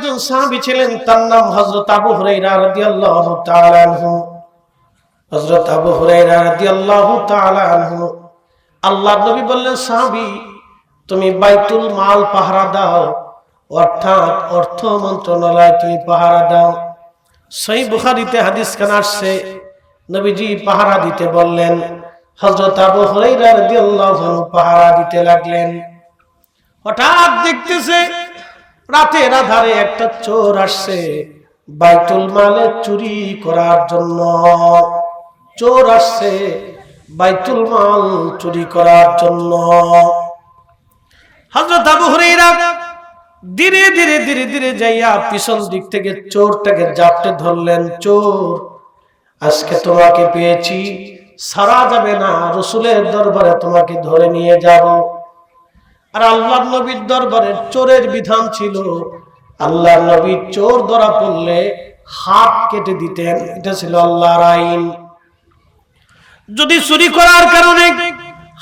একজন সাহাবী ছিলেন, তার নাম হযরত আবু হুরায়রা রাদিয়াল্লাহু তাআলা আনহু। হযরত আবু হুরায়রা রাদিয়াল্লাহু তাআলা আনহু আল্লাহর নবী বললেন, সাহাবী তুমি বাইতুল মাল পাহারা দাও, অর্থাৎ অর্থ মন্ত্রণালয় তুমি পাহারা দাও। সহিহ বুখারীতে হাদিস খান আসছে, নবীজি পাহারা দিতে বললেন। হযরত আবু হুরায়রা রাদিয়াল্লাহু আনহু পাহারা দিতে লাগলেন। হঠাৎ দেখতেছে রাতের আধারে একটা চোর আসছে বাইতুল মালে চুরি করার জন্য। চোর আসছে বাইতুল মাল চুরি করার জন্য। হযরত আবু হুরায়রা ধীরে ধীরে ধীরে ধীরে যাইয়া পিছন দিক থেকে চোরটাকে জাপটে ধরলেন। চোর, আজকে তোমাকে পেয়েছি, ছাড়া যাবে না, রাসূলের দরবারে তোমাকে ধরে নিয়ে যাব। আর আল্লাহর নবীর দরবারে চোরের বিধান ছিল, আল্লাহর নবী চোর ধরা পড়লে হাত কেটে দিতেন, এটা ছিল আল্লাহর আইন। যদি চুরি করার কারণে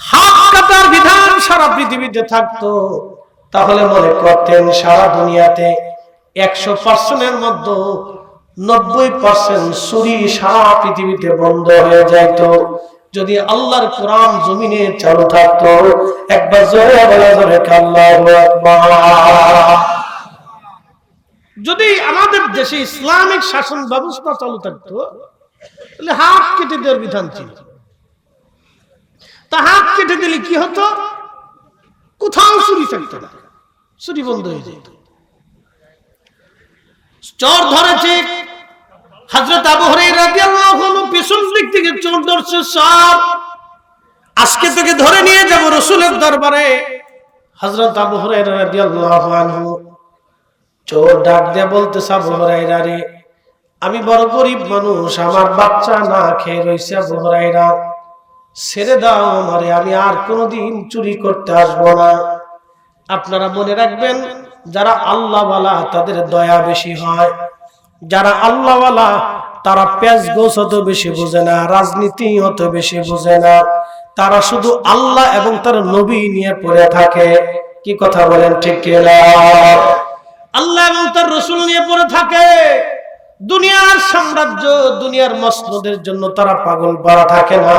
হাত কাটার বিধান সারা পৃথিবীতে থাকতো, তাহলে মনে করতেন সারা দুনিয়াতে 100%-এর মধ্যে 90% চুরি সারা পৃথিবীতে বন্ধ হয়ে যাইত। যদি আল্লাহর কোরআন জমিনে চালু থাকতো। একবার জোরে বলা যাবে আল্লাহু আকবার। যদি আমাদের দেশে ইসলামিক শাসন ব্যবস্থা চালু থাকতো, তাহলে হাত কেটে দেওয়ার বিধান ছিল। তা হাত কেটে দিলে কি হতো? কোথাও চুরি থাকতো না, চুরি বন্ধ হয়ে যেত। চোর ধরেছে, হযরত আবু হুরায়রা রাদিয়াল্লাহু আনহু পিছন দিক থেকে চোর ধরছে। সব আজকে তোকে ধরে নিয়ে যাব রাসূলের দরবারে। হযরত আবু হুরায়রা রাদিয়াল্লাহু আনহু চোর ডাক দিয়ে বলতেছে, আবু হুরায়রা রে, আমি বড় গরিব মানুষ, আমার বাচ্চা না খেয়ে রইছে, আবু হুরায়রা ছেড়ে দাও আমারে, আমি আর কোনোদিন চুরি করতে আসবো না। আপনারা মনে রাখবেন, যারা আল্লাহওয়ালা তাদের দয়া বেশি হয়। যারা আল্লাহওয়ালা তারা পেঁচ গোছ অত বেশি বোঝে না, রাজনীতি অত বেশি বোঝে না, তারা শুধু আল্লাহ এবং তার নবী নিয়ে পড়ে থাকে। কি কথা বলেন ঠিক কি না? আল্লাহ এবং তার রাসূল নিয়ে পড়ে থাকে। দুনিয়ার সাম্রাজ্য, দুনিয়ার মসনদের জন্য তারা পাগল পারা থাকে না।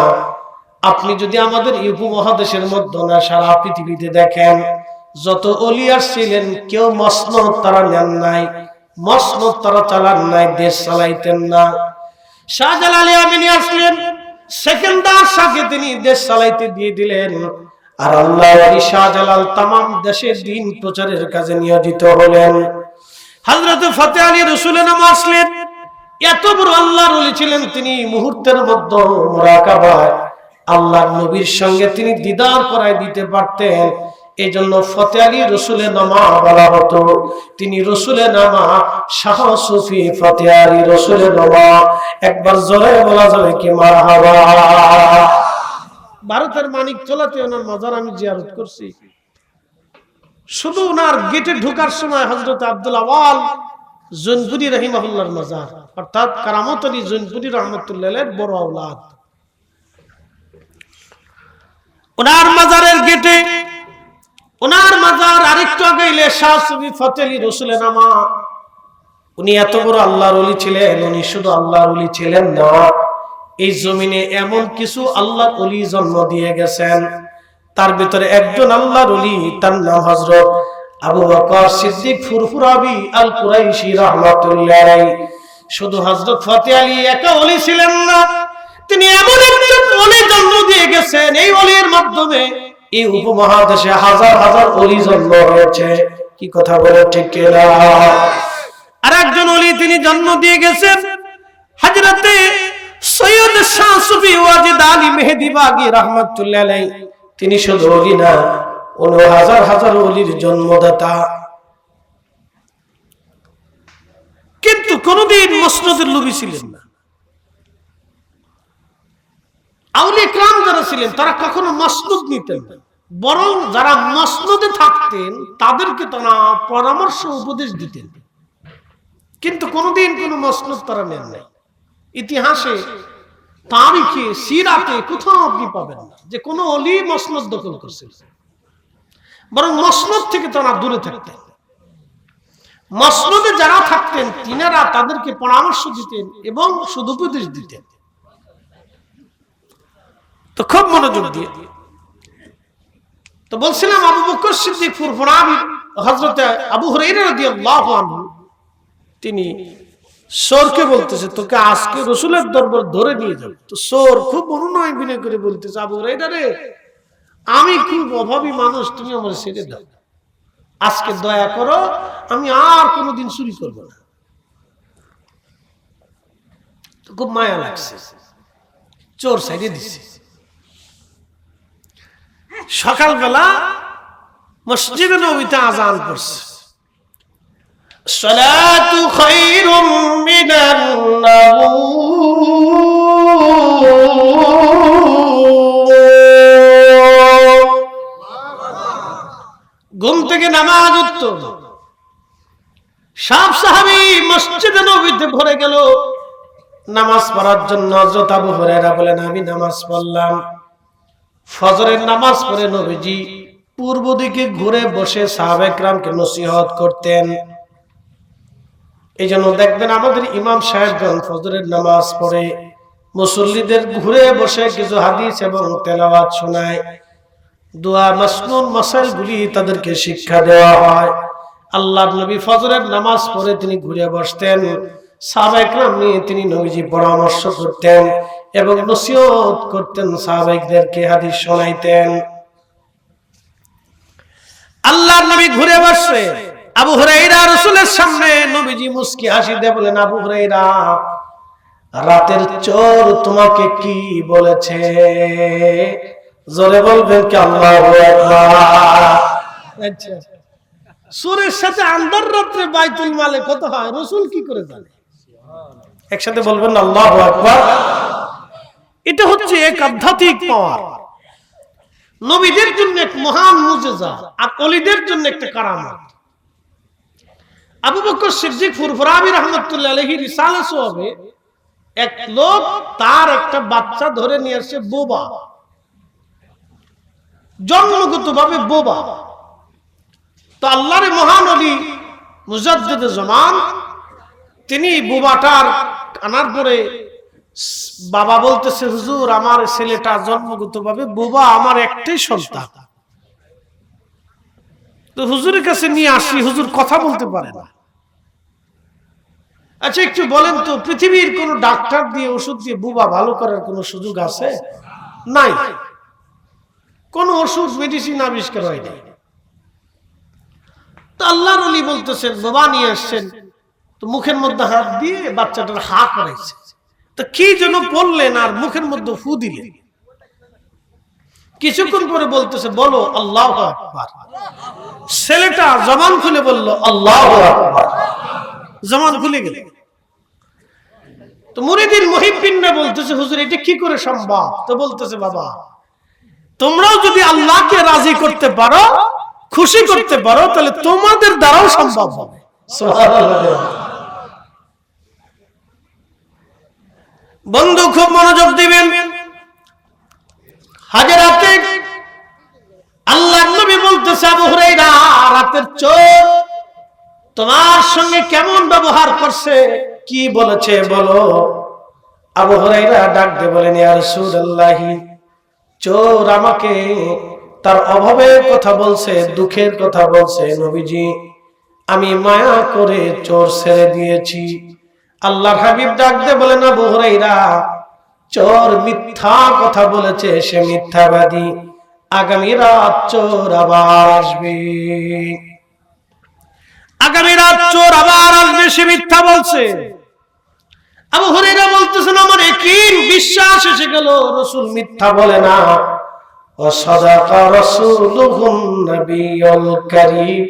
আপনি যদি আমাদের উপমহাদেশের মধ্যে না সারা পৃথিবীতে দেখেন, যত ওলিয়ার ছিলেন কেউ মসনদ তারা নেন নাই, মসনদ তারা চালান নাই, দেশ চালাইতেন না। শাহজালাল আমিনী আসলেন, সেকেন্ডার সাথে তিনি দেশ চালাইতে দিয়ে দিলেন। আর আল্লাহ ওলি শাহজালাল তামাম দেশের দিন প্রচারের কাজে নিয়োজিত হলেন। হযরত ফতেহ আলী রাসূলের নাম আসলেন, এত বড় আল্লাহর ওলি ছিলেন তিনি, মুহূর্তের মধ্যে মুরাকাবায় আল্লাহর নবীর সঙ্গে তিনি দিদার করায় দিতে পারতেন। এই জন্য ফতেহ আলী রাসূলের নামা বলা হতো। তিনি রাসূলের নামা শাহ সুফি ফতেহ আলী রাসূলের নামা। একবার জোরে বলা যাবে কি মারহাবা। ভারতের মানিকতলাতে ওনার মাজার আমি জিয়ারত করছি। শুধু ওনার গেটে ঢোকার সময় হযরত আব্দুল আওয়াল জৈনপুরী রাহিমাহুল্লাহর মাজার, অর্থাৎ কারামত আলী জৈনপুরী রাহমাতুল্লাহ আলাইহির বড় আওলাদ। ওনার মাজারের গেটে, ওনার মাজার আরেকটু আগে এলে শাহ সুফি ফতেহ আলী রাসূলের নামা। উনি এত বড় আল্লাহর ওলি ছিলেন। উনি শুধু আল্লাহর ওলি ছিলেন না, এই জমিনে এমন কিছু আল্লাহর ওলি জন্ম দিয়ে গেছেন। তার ভিতরে একজন আল্লাহর ওলি, তার নাম হযরত আবু বকর সিদ্দিক ফুরফুরাবি আল কুরাইশি রাহমাতুল্লাহ আলাইহি। শুধু হযরত ফতেহ আলী একা ওলি ছিলেন না, তিনি এমন একজন ওলি জন্ম দিয়ে গেছেন, এই ওলির মাধ্যমে এই উপমহাদেশে হাজার হাজার ওলি জন্ম হয়েছে। কি কথা বলে ঠিক কি না? আর একজন ওলি তিনি জন্ম দিয়ে গেছেন, হযরতে সৈয়দ শাহ সুফি ওয়াজিদ আলী মেহেদি বাগী রাহমাতুল্লাহ আলাইহি। তিনি শুধু ওলি না, উনি হাজার হাজার ওলির জন্মদাতা। কিন্তু কোনদিন মসনদের লোভী ছিলেন না। আউলিয়া কিরাম যারা ছিলেন তারা কখনো মসনদ নিতেন না, বরং যারা মসনদে থাকতেন তাদেরকে তারা পরামর্শ উপদেশ দিতেন। কিন্তু কোনদিন কোনো মসনদ তারা নেন নাই। ইতিহাসে, তারিখে, সিরাতে কোথাও আপনি পাবেন না যে কোনো ওলি মসনদ দখল করছে, বরং মসনদ থেকে তারা দূরে থাকতেন। মসনদে যারা থাকতেন তিনারা তাদেরকে পরামর্শ দিতেন এবং সদুপদেশ দিতেন। তো খুব মনোযোগ দিয়ে তো বলছিলাম, আবু বকর সিদ্দিক ফুরফুরাবি হযরত আবু হুরায়রা রাদিয়াল্লাহু আনহু তিনি সোরকে বলতেছে, তোকে আজকে রাসূলের দরবার ধরে নিয়ে যাব। তো সোর খুব অনুনয় বিনয় করে বলতেছে, আবু হুরায়রা রে, আমি খুব অভাবী মানুষ, তুমি আমার ছেড়ে দাও, আজকে দয়া করো, আমি আর কোনোদিন চুরি করবো না। খুব মায়া লাগছে, চোর সাইডে দিচ্ছে। সকালবেলা মসজিদে নববীতে আযান পড়ছে, সালাতু খায়রুম মিনান নাওম, ঘুম থেকে নামাজ উত্তম। সব সাহাবী মসজিদে নববীতে ভরে গেল নামাজ পড়ার জন্য। হযরত আবু হুরায়রা বলেন, আমি নামাজ পড়লাম। ফজরের নামাজ পড়ে নবীজি পূর্ব দিকে ঘুরে বসে সাহাবায়ে কেরামকে নসিহত করতেন। এই জন্য দেখবেন আমাদের ইমাম সাহেবগণ ফজরের নামাজ পড়ে মুসল্লিদের ঘুরে বসে কিছু হাদিস এবং তেলাওয়াত শোনায়, দোয়া মাসনুন মাসাইলগুলি তাদেরকে শিক্ষা দেওয়া হয়। আল্লাহর নবী ফজরের নামাজ পড়ে তিনি ঘুরে বসতেন, সাহাবায়ে কেরাম নিয়ে তিনি নবীজি পরামর্শ করতেন এবং নসিহত করতেন, সাহাবাইদেরকে হাদিস শোনাইতেন। আল্লাহর নবী ঘুরে বসে আবু হুরায়রা রাসূলের সামনে, নবীজি মুস্কি হাসি দিয়ে বলেন, আবু হুরায়রা, রাতের চোর তোমাকে কি বলেছে? জোরে বলবেন কি আল্লাহু আকবার। আচ্ছা, চোরের সাথে আন্দার রাতে বাইতুল মালে কত হয় রাসূল কি করে জানে? একসাথে বলবেন আল্লাহু আকবার। এটা হচ্ছে এক আধ্যাত্মিক পাওয়ার, নবীদের জন্য এক মহান মুজিজা, আর ওলিদের জন্য একটা কারামত। আবু বকর সিদ্দিক ফুরফুরাবি রাহমাতুল্লাহ আলাইহি রিসালাত সওয়াবে এক লোক তার একটা বাচ্চা ধরে নিয়ে আসে, বোবা, জন্মগতভাবে বোবা। তো আল্লাহর মহান ওলি মুজাদ্দিদে জামান তিনি বোবাটার আনার পরে বাবা বলতেছে, হুজুর আমার ছেলেটা জন্মগতভাবে বোবা, আমার একটাই সন্তান। তো হুজুরের কাছে নিয়ে আসি, হুজুর কথা বলতে পারে না। আচ্ছা একটু বলেন তো, পৃথিবীর কোন ডাক্তার দিয়ে ওষুধ দিয়ে বোবা ভালো করার কোন সুযোগ আছে? নাই, কোন ওষুধ মেডিসিন আবিষ্কার হয়নি। তো আল্লাহর ওলি বলতেছেন, বোবা নিয়ে আসছেন, তো মুখের মধ্যে হাত দিয়ে বাচ্চাটার হা করাইছে। তো কি যেন বললেন আর মুখের মধ্যে ফু দিলেন। কিছুক্ষণ পরে বলতেছে, বলো আল্লাহু আকবার। ছেলেটা জবান খুলে বলল আল্লাহু আকবার, জবান খুলে গেল। তো মুরিদিন মুহিব্বিনরা বলতেছে, হুজুর এটা কি করে সম্ভব? তো বলতেছে, বাবা তোমরাও যদি আল্লাহকে রাজি করতে পারো, খুশি করতে পারো, তাহলে তোমাদের দ্বারাও সম্ভব হবে। সুবহানাল্লাহ। বন্ধু খুব মনোযোগ দিবেন। হাজরাতে আল্লাহর নবী বলতেছে, আবু হুরায়রা, রাতের চোর তোমার সঙ্গে কেমন ব্যবহার করছে, কি বলেছে বলো। আবু হুরায়রা ডাক দিয়ে বলেন, ইয়া রাসূলুল্লাহ, চোর আমাকে তার অভাবের কথা বলছে, দুঃখের কথা বলছে। নবীজি আমি মায়া করে চোর ছেড়ে দিয়েছি। আল্লাহর হাবিব ডাক দিয়ে বলেন, আবু হুরায়রা, চোর মিথ্যা কথা বলেছে, সে মিথ্যাবাদী, আগামী রাত চোর আবার আসবে, আগামী রাত চোর আবার আসবে, সে মিথ্যা বলছে। আবু হুরায়রা বলতেছেন, আমার ইয়াকিন বিশ্বাস এসে গেল, রাসূল মিথ্যা বলে না। ও সাদাকা রাসূলুহুন নবিয়ুল কারীম,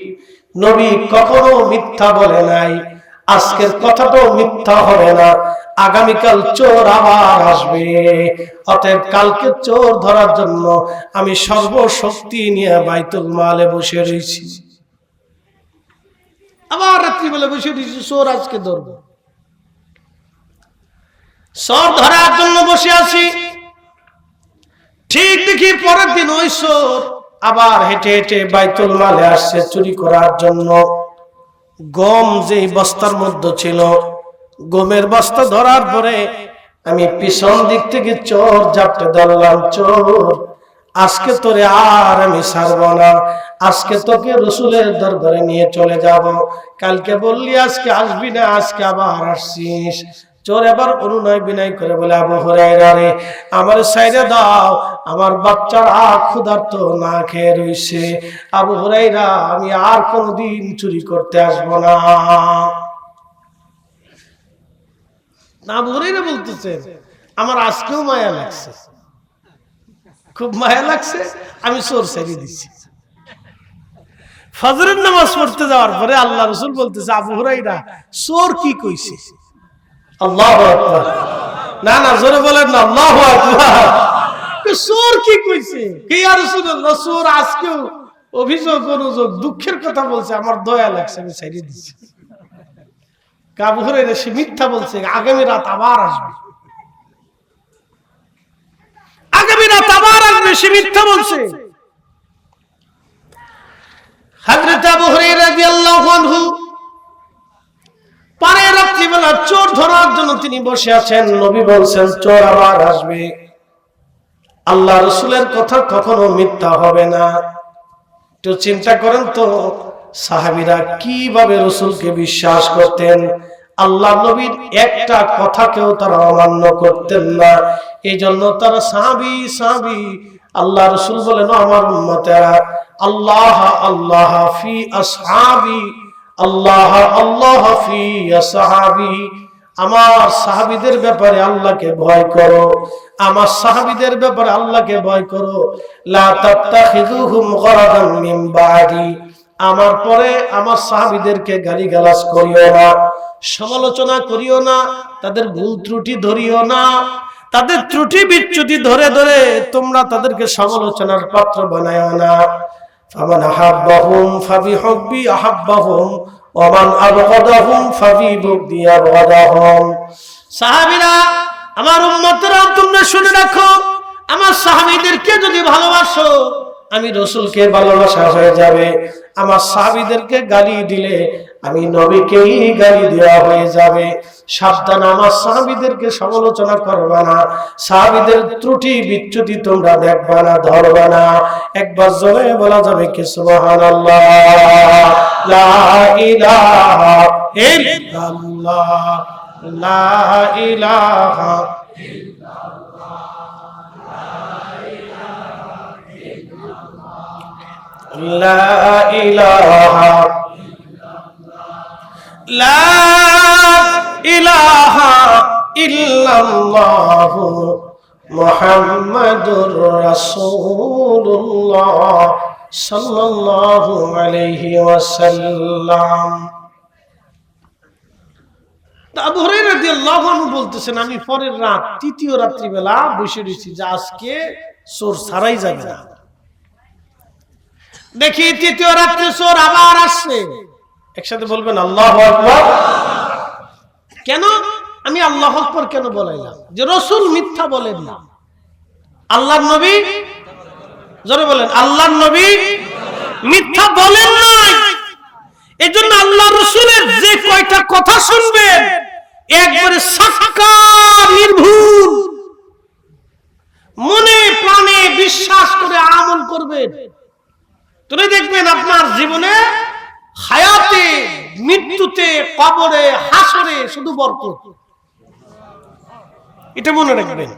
নবী কখনো মিথ্যা বলে নাই, আজকের কথাটাও মিথ্যা হবে না, আগামীকাল চোর আবার আসবে। অতএব কালকে চোর ধরার জন্য আমি সর্বশক্তি নিয়ে বাইতুল মালে বসে রয়েছি। আবার রাত্রিবেলা বসে রয়েছি, চোর আজকে ধরবো, চোর ধরার জন্য বসে আছি। ঠিক দেখি পরের দিন ওই চোর আবার হেঁটে হেঁটে বাইতুল মালে আসছে চুরি করার জন্য। গম যে বস্তার মধ্যে ছিল, গমের বস্তা ধরার পরে আমি পিছন দিক থেকে চোর জাপটে ধরলাম, চোর আজকে তোরে আর আমি ছাড়ব না, আজকে তোকে রসুলের দরবারে নিয়ে চলে যাব। কালকে বললি আজকে আসবি না, আজকে আবার আসছিস। চোর এবার অনুনয় বিনয় করে বলে, আবু হুরায়রা রে, আমার সাইডে দাও, আমার বাচ্চারা ক্ষুধার্ত না খেয়ে রইছে। আবু হুরায়রা, আমি আর কোনদিন চুরি করতে আসব না। আবু হুরায়রা বলতেছেন, আমার আজকেও মায়া লাগছে, খুব মায়া লাগছে, আমি চোর ছেড়ে দিচ্ছি। ফজরের নামাজ পড়তে যাওয়ার পরে আল্লাহ রাসূল বলতেছে, আবু হুরায়রা, চোর কি কইছে? আল্লাহু আকবার। না না, জোরে বলেন না, আল্লাহু আকবার। চোর কি কইছে? কে ইয়া রাসূলুল্লাহ, চোর আজকেও অভিযোগ অনুযোগ দুঃখের কথা বলছে, আমার দয়া লাগছে, আমি ছেড়ে দিচ্ছি। আবু হুরায়রা, সে মিথ্যা বলছে, আগামী রাত আবার আসবে, আগামী রাত আবার আসবে, সে মিথ্যা বলছে। হযরত আবু হুরায়রা রাদিয়াল্লাহু আনহু পরে রাত্রিবেলা চোর ধরার জন্য তিনি বসে আছেন। নবী বলছেন চোর আবার আসবে, আল্লাহ রাসূলের কথা কখনো মিথ্যা হবে না। তো চিন্তা করেন তো, সাহাবীরা কিভাবে রাসূলকে বিশ্বাস করতেন। আল্লাহ নবীর একটা কথাকেও তারা অমান্য করতেন না। এই জন্য তারা সাহাবী সাহাবী। আল্লাহ রাসূল বলেন, আমার উম্মতেরা, আল্লাহ আল্লাহ ফি আসহাবি, আল্লাহ আল্লাহ ফি আসহাবি। আমার সাহাবীদের ব্যাপারে আল্লাহকে ভয় করো, আমার সাহাবীদের ব্যাপারে আল্লাহকে ভয় করো। লা তাত্তাখিযুহুম গরাদান মিন বাদি, আমার পরে আমার সাহাবীদেরকে গালিগালাজ করিও না, সমালোচনা করিও না, তাদের ভুল ত্রুটি ধরিও না, তাদের ত্রুটি বিচ্যুতি ধরে ধরে তোমরা তাদেরকে সমালোচনার পাত্র বানায়ও না। ফামান আহাব্বাহুম ফাবিহুব্বি আহাব্বাহুম ওয়া মান আবগাদাহুম ফাবিবুগদি আবগাদাহুম। সাহাবীরা, আমার উম্মতরা, তোমরা শুনে রাখো, আমার সাহাবীদেরকে যদি ভালোবাসো, আমি রাসূলকে ভালোবাসা হয়ে যাবে। আমার সাহাবীদেরকে গালি দিলে আমি নবীকেই গালি দেওয়া হয়ে যাবে। সাবধান, আমার সাহাবীদেরকে সমালোচনা করবা না, সাহাবীদের ত্রুটি বিচ্যুতি তোমরা দেখবা না, ধরবা না। একবার জোরে বলা যাবে কি সুবহানাল্লাহ, লা ইলাহা ইল্লাল্লাহ, লা ইলাহা লা ইলাহা লা ইলাহা ইল্লাল্লাহু মুহাম্মাদুর রাসূলুল্লাহ সাল্লাল্লাহু আলাইহি ওয়াসাল্লাম। আবু হুরায়রা রাদিয়াল্লাহু আনহু বলতেছেন, আমি পরের রাত, তৃতীয় রাত্রিবেলা বসে রয়েছি যে আজকে চোর ছাড়াই যাবে না। দেখি তৃতীয় রাত্রে চোর আবার আসছে। একসাথে বলবেন আল্লাহু আকবার। কেন আমি আল্লাহু আকবার কেন বলাইলাম? যে রাসূল মিথ্যা বলেন না, আল্লাহর নবী, জোরে বলেন, আল্লাহর নবী মিথ্যা বলেন নাই। এজন্য আল্লাহ রাসূলের যে কয়টা কথা শুনবেন, একবারে সাক্কা নির্ভুল মনে প্রাণে বিশ্বাস করে আমল করবেন, তুমি দেখবেন আপনার জীবনে, হায়াতে, মৃত্যুতে, কবরে, হাসরে শুধু বরকত। এটা মনে রাখবেন।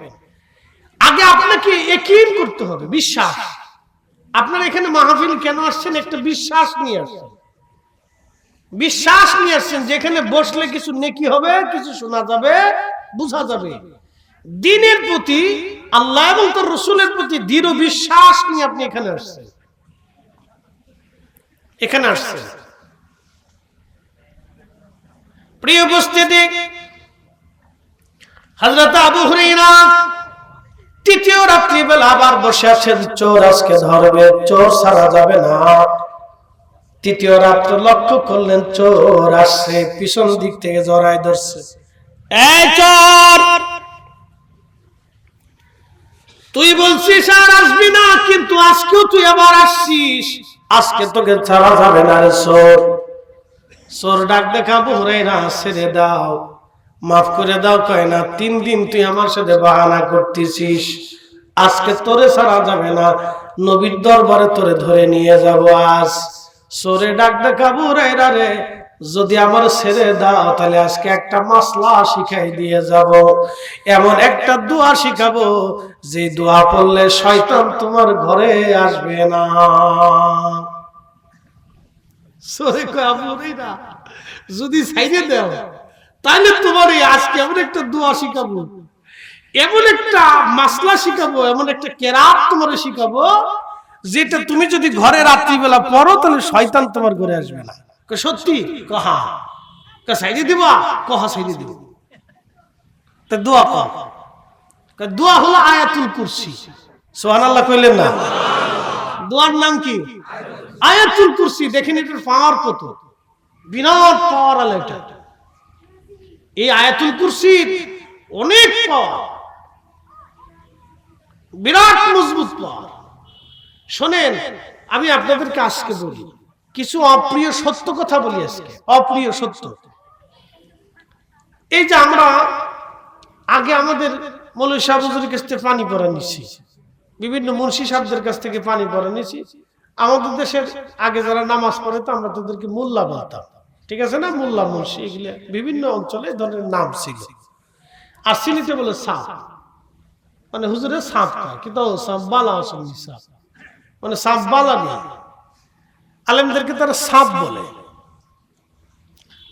আগে আপনাকে ইয়াকিন করতে হবে, বিশ্বাস। আপনারা এখানে মাহফিল কেন আসছেন? একটা বিশ্বাস নিয়ে আসছেন, বিশ্বাস নিয়ে আসছেন যেখানে বসলে কিছু নেকি হবে, কিছু শোনা যাবে, বোঝা যাবে। দ্বীনের প্রতি, আল্লাহ এবং তার রাসূলের প্রতি দৃঢ় বিশ্বাস নিয়ে আপনি এখানে আসছেন, এখানে আসছেন। প্রিয় উপস্থিতি, হযরত আবু হুরায়রা তৃতীয় রাত্রিবেলা আবার বসে আছেন, চোর আজকে ধরবে, চোর ছাড়া যাবে না। তৃতীয় রাত্র লক্ষ্য করলেন চোর আসছে, পিছন দিক থেকে জড়ায় ধরছে। এই চোর, তুই বলছিস আর আসবি না, কিন্তু আজকেও তুই আবার আসছিস, আজকে তোকে ছাড়া যাবে না রে চোর। চোর ডাক দেখা আবু হুরায়রা ছেড়ে দাও, মাফ করে দাও। কয় না, 3 দিন তুই আমার সাথে বাহানা করতেছিস, আজকে তোরে ছাড়া যাবে না, নবীর দরবারে তোরে ধরে নিয়ে যাব আজ। চোরে ডাক দেখা আবু হুরায়রা রে, যদি আমার ছেড়ে দাও তাহলে আজকে একটা মাসলা শিখাই দিয়ে যাব, এমন একটা দোয়া শিখাবো যে দোয়া পড়লে শয়তান তোমার ঘরে আসবে না। সরে কয় আবু হুরায়রা, যদি ছাইরে দাও তাহলে তোমার এই আজকে এমন একটা দোয়া শিখাবো, এমন একটা মাসলা শিখাবো, এমন একটা কেরাত তোমার শিখাবো, যেটা তুমি যদি ঘরে রাত্রিবেলা পড়ো তাহলে শয়তান তোমার ঘরে আসবে না। সত্যি? কহা সাইডে দিবা, কহা সাইডে দিব। তা দোয়া কর। দোয়া হলো আয়াতুল কুরসি। সুবহানাল্লাহ কইলেন না? দোয়ার নাম কি? আয়াতুল কুরসি। দেখেন এটার পাওয়ার কত, বিরাট পাওয়ার আলা এটা। এই আয়াতুল কুরসির অনেক পাওয়ার, বিরাট মজবুত পাওয়ার। শোনেন, আমি আপনাদেরকে আজকে বলি কিছু অপ্রিয় সত্য কথা বলি আজকে, অপ্রিয় সত্য। এই যে আমরা আগে আমাদের মৌলভী সাহেব হুজুরের কাছ থেকে পানি পড়া নিছি, বিভিন্ন মুন্সি সাহেবদের কাছ থেকে পানি পড়া নিছি। আমাদের দেশের আগে যারা নামাজ পড়ে তো আমরা তাদেরকে মোল্লা বলতাম, ঠিক আছে না? মোল্লা মুন্সি এগুলো বিভিন্ন অঞ্চলে এই ধরনের নাম ছিল। আর সিলেটে বলে সাপ, মানে হুজুরের সাপ কয়, কিন্তু সাপ বালা আসল সাপ, মানে সাপ বালা নেই, আলেমদেরকে তারা সাপ বলে।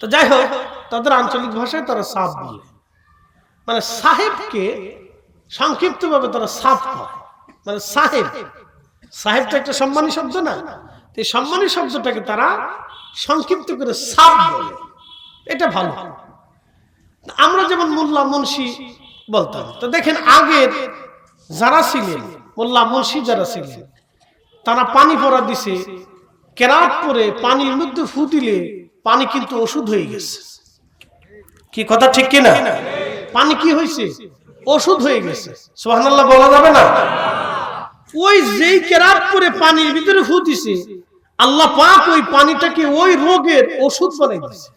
তো যাই হোক, তাদের আঞ্চলিক ভাষায় তারা সাপ বলে, মানে সাহেবকে সংক্ষিপ্ত ভাবে তারা সাপ কয়। মানে সাহেব, সাহেবটা একটা সম্মানী শব্দ না? এই সম্মানী শব্দটাকে তারা সংক্ষিপ্ত করে সাপ বলে, এটা ভালো। আমরা যেমন মোল্লা মুন্সি বলতাম। তো দেখেন আগের যারা ছিলেন, মোল্লা মুন্সি যারা ছিলেন, তারা পানি পড়া দিছে, কেরাত করে পানির মধ্যে ফু দিলে পানি কিন্তু ওষুধ হয়ে গেছে। কি কথা ঠিক কিনা? পানি কি হয়েছে? ওষুধ হয়ে গেছে। সুবহানাল্লাহ বলা যাবে না? ওই যেই কেরাত করে পানির ভিতরে ফু দিছে, আল্লাহ পাক ওই পানিটাকে ওই রোগের ওষুধ বানাই দিয়েছে।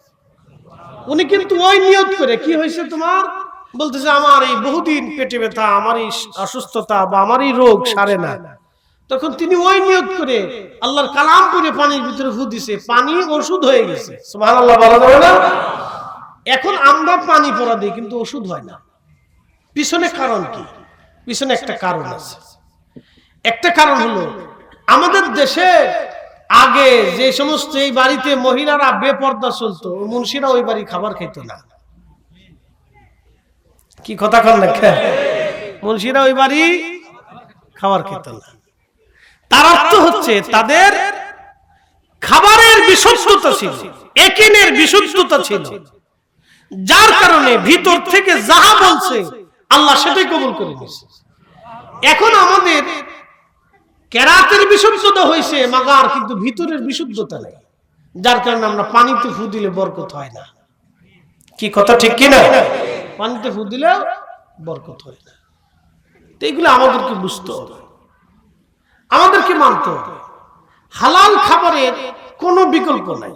উনি কিন্তু ওই নিয়ত করে, কি হয়েছে তোমার, বলতেছে আমার এই বহুদিন পেটে ব্যথা, আমার এই অসুস্থতা বা আমার এই রোগ সারে না, তখন তিনি ওই নিয়ত করে আল্লাহর কালাম করে পানির ভিতরে ফু দিছে, পানি ওষুধ হয়ে গেছে। সুবহানাল্লাহ বলা যাবে না? এখন আমরা পানি পড়া দিই কিন্তু ওষুধ হয় না। পিছনে কারণ কি? পিছনে একটা কারণ আছে। একটা কারণ হলো আমাদের দেশে আগে যে সমস্ত এই বাড়িতে মহিলারা বেপর্দা চলতো, মুন্সিরা ওই বাড়ি খাবার খেত না। কি কথা কন না? মুন্সিরা ওই বাড়ি খাবার খেত না। তার অর্থ হচ্ছে তাদের খাবারের বিশুদ্ধতা ছিল, একিনের বিশুদ্ধতা ছিল, যার কারণে ভিতর থেকে যাহা বলছে আল্লাহ সেটাই কবুল করে নিয়েছে। এখন আমাদের কেরাতের বিশুদ্ধতা হয়েছে মাগার, কিন্তু ভিতরের বিশুদ্ধতা নেই, যার কারণে আমরা পানিতে ফু দিলে বরকত হয় না। কি কথা ঠিক কিনা? পানিতে ফু দিলে বরকত হয় না। তো এগুলো আমাদেরকে বুঝতে হবে, আমাদেরকে মানতে হবে। হালাল খাবারের কোনো বিকল্প নাই,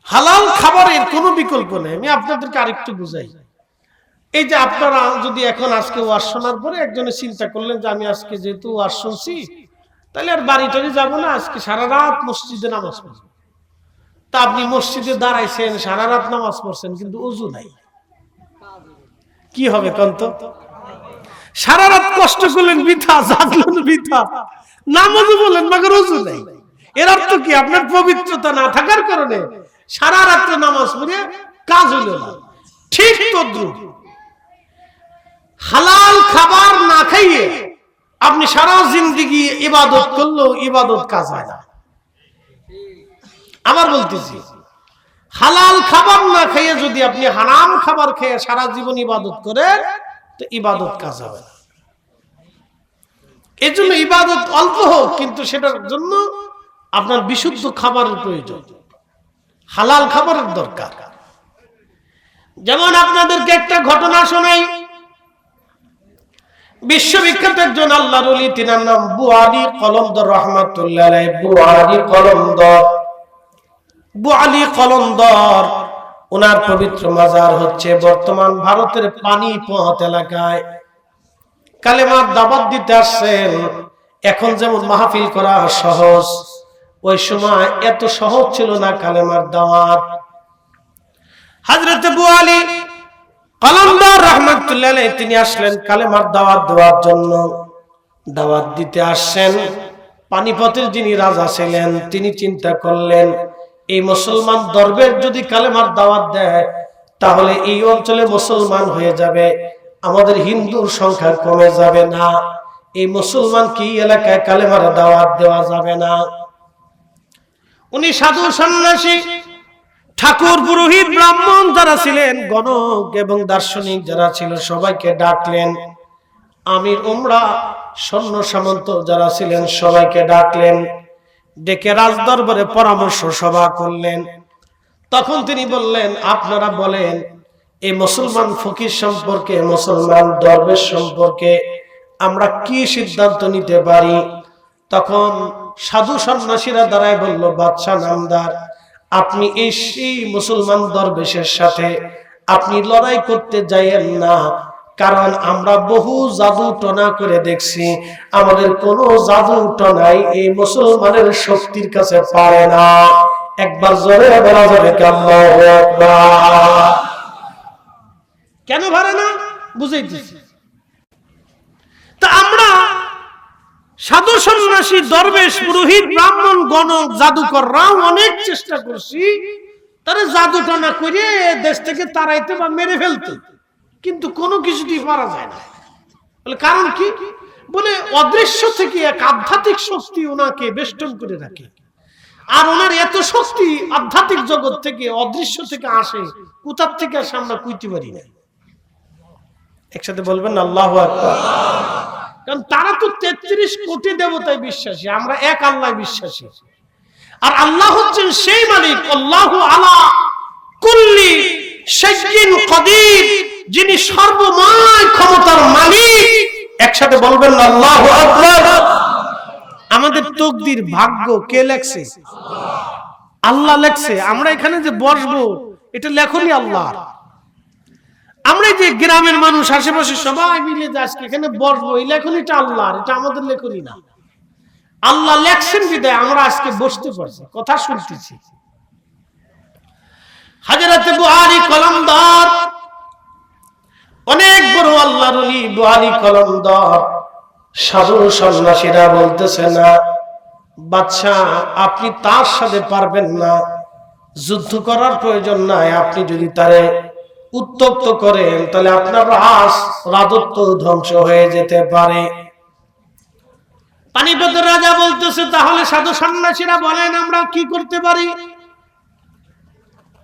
হালাল খাবারের কোনো বিকল্প নেই। আমি আপনাদেরকে আরেকটু বুঝাই। এই যে আপনারা যদি এখন আজকে ওয়াজ শোনার পরে একজনে চিন্তা করলেন যে আমি আজকে যেহেতু ওয়াজ শুনছি তাহলে আর বাড়িটারে যাবো না, আজকে সারা রাত মসজিদে নামাজ পড়বো। তা আপনি মসজিদে দাঁড়াইছেন, সারা রাত নামাজ পড়ছেন, কিন্তু ওযু নাই, কি হবে কন্ত? সারা রাত কষ্ট করলেন বৃথা, জাগলেন বৃথা, নামাজও বলেন মাগর ওযু নাই। এর অর্থ কি? আপনার পবিত্রতা না থাকার কারণে সারা রাত্রে নামাজ পড়ে কাজ হইল না। ঠিক তদ্রুপ হালাল খাবার না খাইয়ে আপনি সারা জিন্দেগি ইবাদত করলেও ইবাদত কাজ হয় না। আবার বলতেছি, হালাল খাবার না খাইয়ে যদি আপনি হারাম খাবার খেয়ে সারা জীবন ইবাদত করেন তো ইবাদত কাজ হবে না। এই জন্য ইবাদত অল্প হোক, কিন্তু সেটার জন্য আপনার বিশুদ্ধ খাবারের প্রয়োজন, হালাল খাবারের দরকার। যেমন আপনাদেরকে একটা ঘটনা শোনাই। বিশ্ববিখ্যাত একজন আল্লাহর ওলি, তিনার নাম বুখারী কলমদর রাহমাতুল্লাহ আলাইহি। বুখারী কলমদর বুআলী কলন্দর, ওনার পবিত্র মাজার হচ্ছে বর্তমান ভারতের পানিপথ এলাকায়। কালেমার দাওয়াত দিতে আসছেন। এখন যেমন মাহফিল করা সহজ, ওই সময় এত সহজ ছিল না কালেমার দাওয়াত। হযরত বুআলী কলন্দর রাহমাতুল্লাহ আলাইহি তিনি আসলেন কালেমার দাওয়াত দেওয়ার জন্য। দাওয়াত দিতে আসছেন। পানিপথের যিনি রাজা ছিলেন তিনি চিন্তা করলেন, এই মুসলমান দরবেশ যদি কালেমার দাওয়াত দেয় তাহলে এই অঞ্চলে মুসলমান হয়ে যাবে, আমাদের হিন্দুর সংখ্যা কমে যাবে না, এই মুসলমান কি এলাকায় কালেমার দাওয়াত দেওয়া যাবে না। উনি সাধু সন্ন্যাসী, ঠাকুর, পুরোহিত, ব্রাহ্মণ যারা ছিলেন, গণক এবং দার্শনিক যারা ছিল সবাইকে ডাকলেন। আমির উমরা, সৈন্য সামন্ত যারা ছিলেন সবাইকে ডাকলেন, ডেকে রাজদরবারে পরামর্শ সভা করলেন। তখন তিনি বললেন, আপনারা বলেন এই মুসলমান ফকির সম্পর্কে, মুসলমান দরবেশ সম্পর্কে আমরা কি সিদ্ধান্ত নিতে পারি। তখন সাধু সন্ন্যাসীরা দাঁড়ায় বলল, বাদশা নামদার, আপনি এই সেই মুসলমান দরবেশের সাথে আপনি লড়াই করতে যাইয়েন না, কারণ আমরা বহু জাদু টনা করে দেখছি, আমাদের কোনো জাদু টনাই এই মুসলমানের শক্তির কাছে পারে না। একবার জোরে বলা যাবে আল্লাহু আকবার। কেন পারে না বুঝাইতেছি। তা আমরা সাধু সন্ন্যাসী, দরবেশ, পুরোহিত, ব্রাহ্মণ, গণক, জাদুকররাও অনেক চেষ্টা করছি তারা জাদু টনা করে দেশ থেকে তাড়াইতে বা মেরে ফেলতে, কিন্তু কোনো কিছুতেই পারা যায় না। বলে কারণ কি? বলে অদৃশ্য থেকে এক আধ্যাত্মিক শক্তি ওনাকে বেষ্টন করে রাখে, আর ওনার এত শক্তি আধ্যাত্মিক জগৎ থেকে, অদৃশ্য থেকে আসে, কোথার থেকে আসে আমরা কইতে পারি না। একসাথে বলবেন আল্লাহু আকবার। কারণ তারা তো 33 কোটি দেবতায় বিশ্বাসী, আমরা এক আল্লাহ বিশ্বাসী। আর আল্লাহ হচ্ছেন সেই মালিক, আল্লাহু আলা কুল্লি শাইইন কাদির, যিনি সর্বময় ক্ষমতার মালিক। একসাথে বলবেন আল্লাহু আকবার। আমাদের তকদির, ভাগ্য কে লেখছে? আল্লাহ লেখছে। আমরা এখানে যে বসবো এটা লেখনি আল্লাহর। আমরা যে গ্রামের মানুষ আশেপাশে সবাই মিলে যে আজকে এখানে বসবো, এই লেখনিটা আল্লাহর, এটা আমাদের লেখনি না। আল্লাহ লেখছেন বিদায় আমরা আজকে বসতে পারছি, কথা শুনতেছি। হযরত বুআলী কলন্দর অনেক বড় আল্লাহর ওলি। বুআলী কলন্দর, সাধু সন্ন্যাসীরা বলতেছে না, বাদশা আপনি তার সাথে পারবেন না, যুদ্ধ করার প্রয়োজন নাই, আপনি যদি তারে উত্তপ্ত করেন তাহলে আপনার রাজত্ব ধ্বংস হয়ে যেতে পারে। পানিপথের রাজা বলতেছে, তাহলে সাধু সন্ন্যাসীরা বলেন আমরা কি করতে পারি।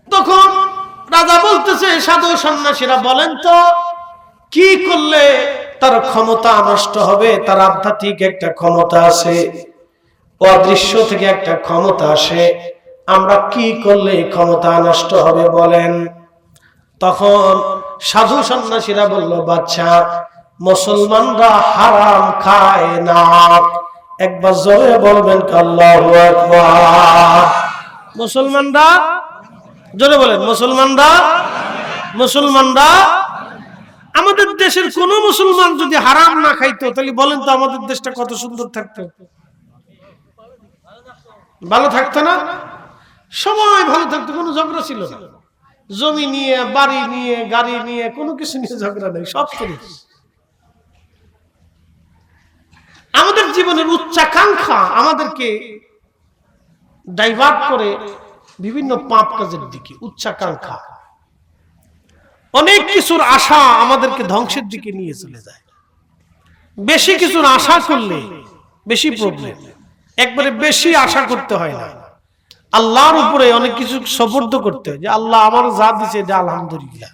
তখন রাজা বলতেছে, সাধু সন্ন্যাসীরা বলেন তো কি করলে তার ক্ষমতা নষ্ট হবে। তার আধ্যাত্মিক একটা ক্ষমতা আছে, অদৃশ্য থেকে একটা ক্ষমতা আসে, আমরা কি করলে ক্ষমতা নষ্ট হবে বলেন। তখন সাধু সন্ন্যাসীরা বলল, বাদশা মুসলমানরা হারাম খায় না। একবার জোরে বলবেন আল্লাহু আকবার। মুসলমানরা, জোরে বলেন, মুসলমানরা আমাদের দেশের কোন মুসলমান যদি হারাম না খাইতো তাহলে বলেন তো আমাদের দেশটা কত সুন্দর থাকতো, ভালো থাকতো না? সবাই ভালো থাকতো, কোনো ঝগড়া ছিল না। জমি নিয়ে, বাড়ি নিয়ে, গাড়ি নিয়ে, কোনো কিছু নিয়ে ঝগড়া নেই, সব করে। আমাদের জীবনের উচ্চাকাঙ্ক্ষা আমাদেরকে ডাইভার্ট করে বিভিন্ন পাপ কাজের দিকে। উচ্চাকাঙ্ক্ষা, অনেক কিছুর আশা আমাদেরকে ধ্বংসের দিকে নিয়ে চলে যায়। বেশি কিছুর আশা করলে বেশি প্রবলেম। একবারে বেশি আশা করতে হয় না, আল্লাহর উপরে অনেক কিছু সুপর্দ করতে হয়, যে আল্লাহ আমার যা দিছে এটা আলহামদুলিল্লাহ।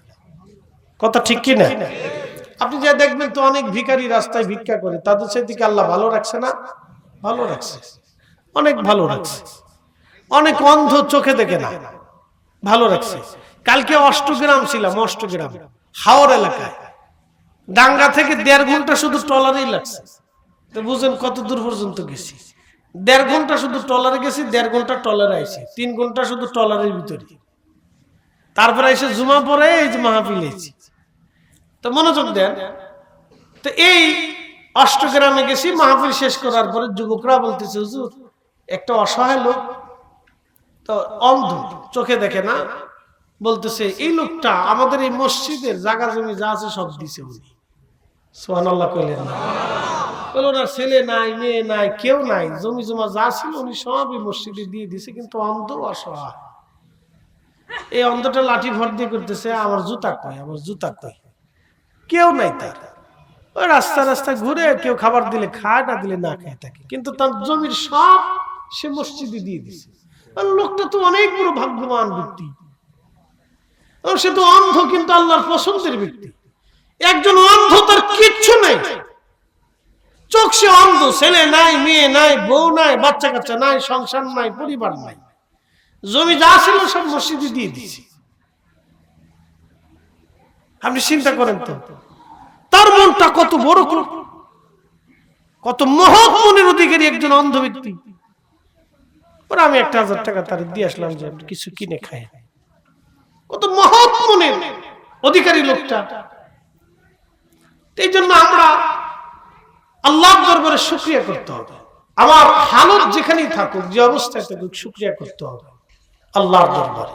কথা ঠিক কি না? আপনি যা দেখবেন তো অনেক ভিখারি রাস্তায় ভিক্ষা করে, তাদের সেদিকে আল্লাহ ভালো রাখছে না? ভালো রাখছে, অনেক ভালো রাখছে। অনেক অন্ধ চোখে দেখে না, ভালো রাখছে। কালকে অষ্টগ্রাম ছিলাম, অষ্টগ্রাম হাওর এলাকায়, ডাঙ্গা থেকে 1.5 ঘন্টা শুধু ট্রলারেই লাগছে। তো বুঝেন কত দূর পর্যন্ত গেছি। 1.5 ঘন্টা শুধু ট্রলারে গেছি, 1.5 ঘন্টা ট্রলারে আইছি, 3 ঘন্টা শুধু ট্রলারের ভিতরে। তারপরে এসে জুমা পরে এই যে মাহফিল হয়েছি। তো মনোযোগ দেন। তো এই অষ্টগ্রামে গেছি, মাহফিল শেষ করার পরে যুবকরা বলতেছে, হুজুর একটা অসহায় লোক, তো অন্ধ, চোখে দেখে না, বলতেছে এই লোকটা আমাদের এই মসজিদের জায়গা জমি যা আছে সব দিছে উনি। সুবহানাল্লাহ কইলেন না? বলল না, ছেলে নাই, মেয়ে নাই, কেউ নাই, জমি জমা যা ছিল উনি সবই মসজিদে দিয়ে দিছে, কিন্তু অন্ধ অসহায়। এই অন্ধটা লাঠি ভর দিয়ে করতেছে, আমার জুতা কই, আমার জুতা কই, কেউ নাই তার। ওই রাস্তা রাস্তা ঘুরে, কেউ খাবার দিলে খায়, না দিলে না খায় থাকে, কিন্তু তার জমির সব সে মসজিদে দিয়ে দিছে। লোকটা তো অনেক বড় ভাগ্যবান ব্যক্তি, সে তো অন্ধ কিন্তু আল্লাহর পছন্দের ব্যক্তি। একজন অন্ধ, তার কিচ্ছু নাই, চোখ সে অন্ধ, ছেলে নাই, মেয়ে নাই, বউ নাই, বাচ্চা কাচ্চা নাই, সংসার নাই, পরিবার নাই, জমি যা ছিল সব মসজিদে দিয়ে দিছে। আপনি চিন্তা করেন তো তার মনটা কত বড়, কত মহৎ মনের অধিকারী একজন অন্ধ ব্যক্তি। পরে আমি 1000 টাকা তার দিয়ে আসলাম যে কিছু কিনে খায়। কত মহৎ মনের অধিকারী লোকটা। এই জন্য আমরা আল্লাহর দরবারে শুকরিয়া করতে হবে। আমার হালত যেখানেই থাকুক, যে অবস্থায় থাকুক, শুকরিয়া করতে হবে আল্লাহর দরবারে।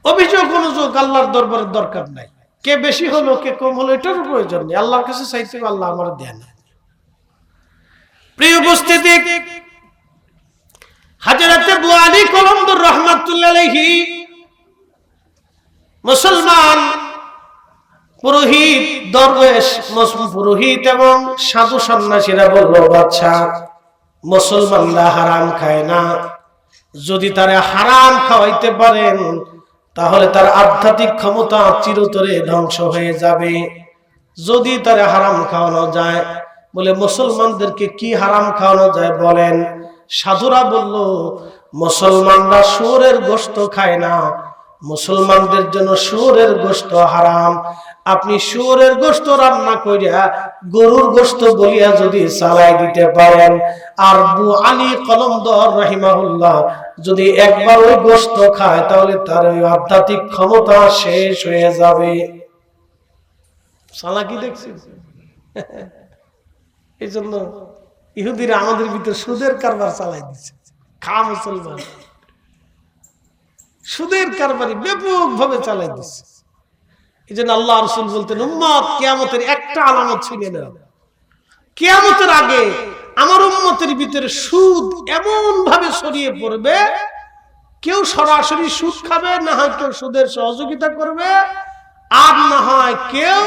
অভিযোগ অনুযোগ আল্লাহর দরবারের দরকার নাই। কে বেশি হলো কে কম হলো এটার প্রয়োজন নেই। আল্লাহর কাছে চাইতে হবে, আল্লাহ আমার দেন। প্রিয় উপস্থিতি, হযরত আবু আলী কলন্দর রাহমাতুল্লাহ আলাইহি মুসলমান পুরোহিত, দরবেশ, পুরোহিত এবং সাধু সন্ন্যাসীরা বলল, বাদশা মুসলমানরা হারাম খায় না, যদি তারা হারাম খাওয়াইতে পারেন তাহলে তার আধ্যাত্মিক ক্ষমতা চিরতরে ধ্বংস হয়ে যাবে। যদি তারা হারাম খাওয়ানো যায়, বলে মুসলমানদেরকে কি হারাম খাওয়ানো যায় বলেন? সাধুরা বলল, মুসলমানরা শুয়োরের গোশত খায় না, মুসলমানদের জন্য শুয়োরের গোশত হারাম। আপনি শুয়োরের গোশত রান্না কইরা গরুর গোশত বলিয়া যদি চালাই দিতে পারেন, আর আবু আলী কলন্দর রাহিমাহুল্লাহ যদি একবার ওই গোশত খায়, তাহলে তার ওই আধ্যাত্মিক ক্ষমতা শেষ হয়ে যাবে। চালাকি দেখছেন? এই জন্য ইহুদিরা আমাদের ভিতরে সুদের কারবার চালাই দিচ্ছে। খা মুসলমান, সুদের কারবারি ব্যাপক ভাবে চালাই দিচ্ছে। এই জন্য আল্লাহ রাসূল বলতেন, উম্মত কিয়ামতের একটা আলামত শুনে নাও, কিয়ামতের আগে আমার উম্মতের ভিতরে সুদ এমন ভাবে ছড়িয়ে পড়বে, কেউ সরাসরি সুদ খাবে, না হয় কেউ সুদের সহযোগিতা করবে, আর না হয় কেউ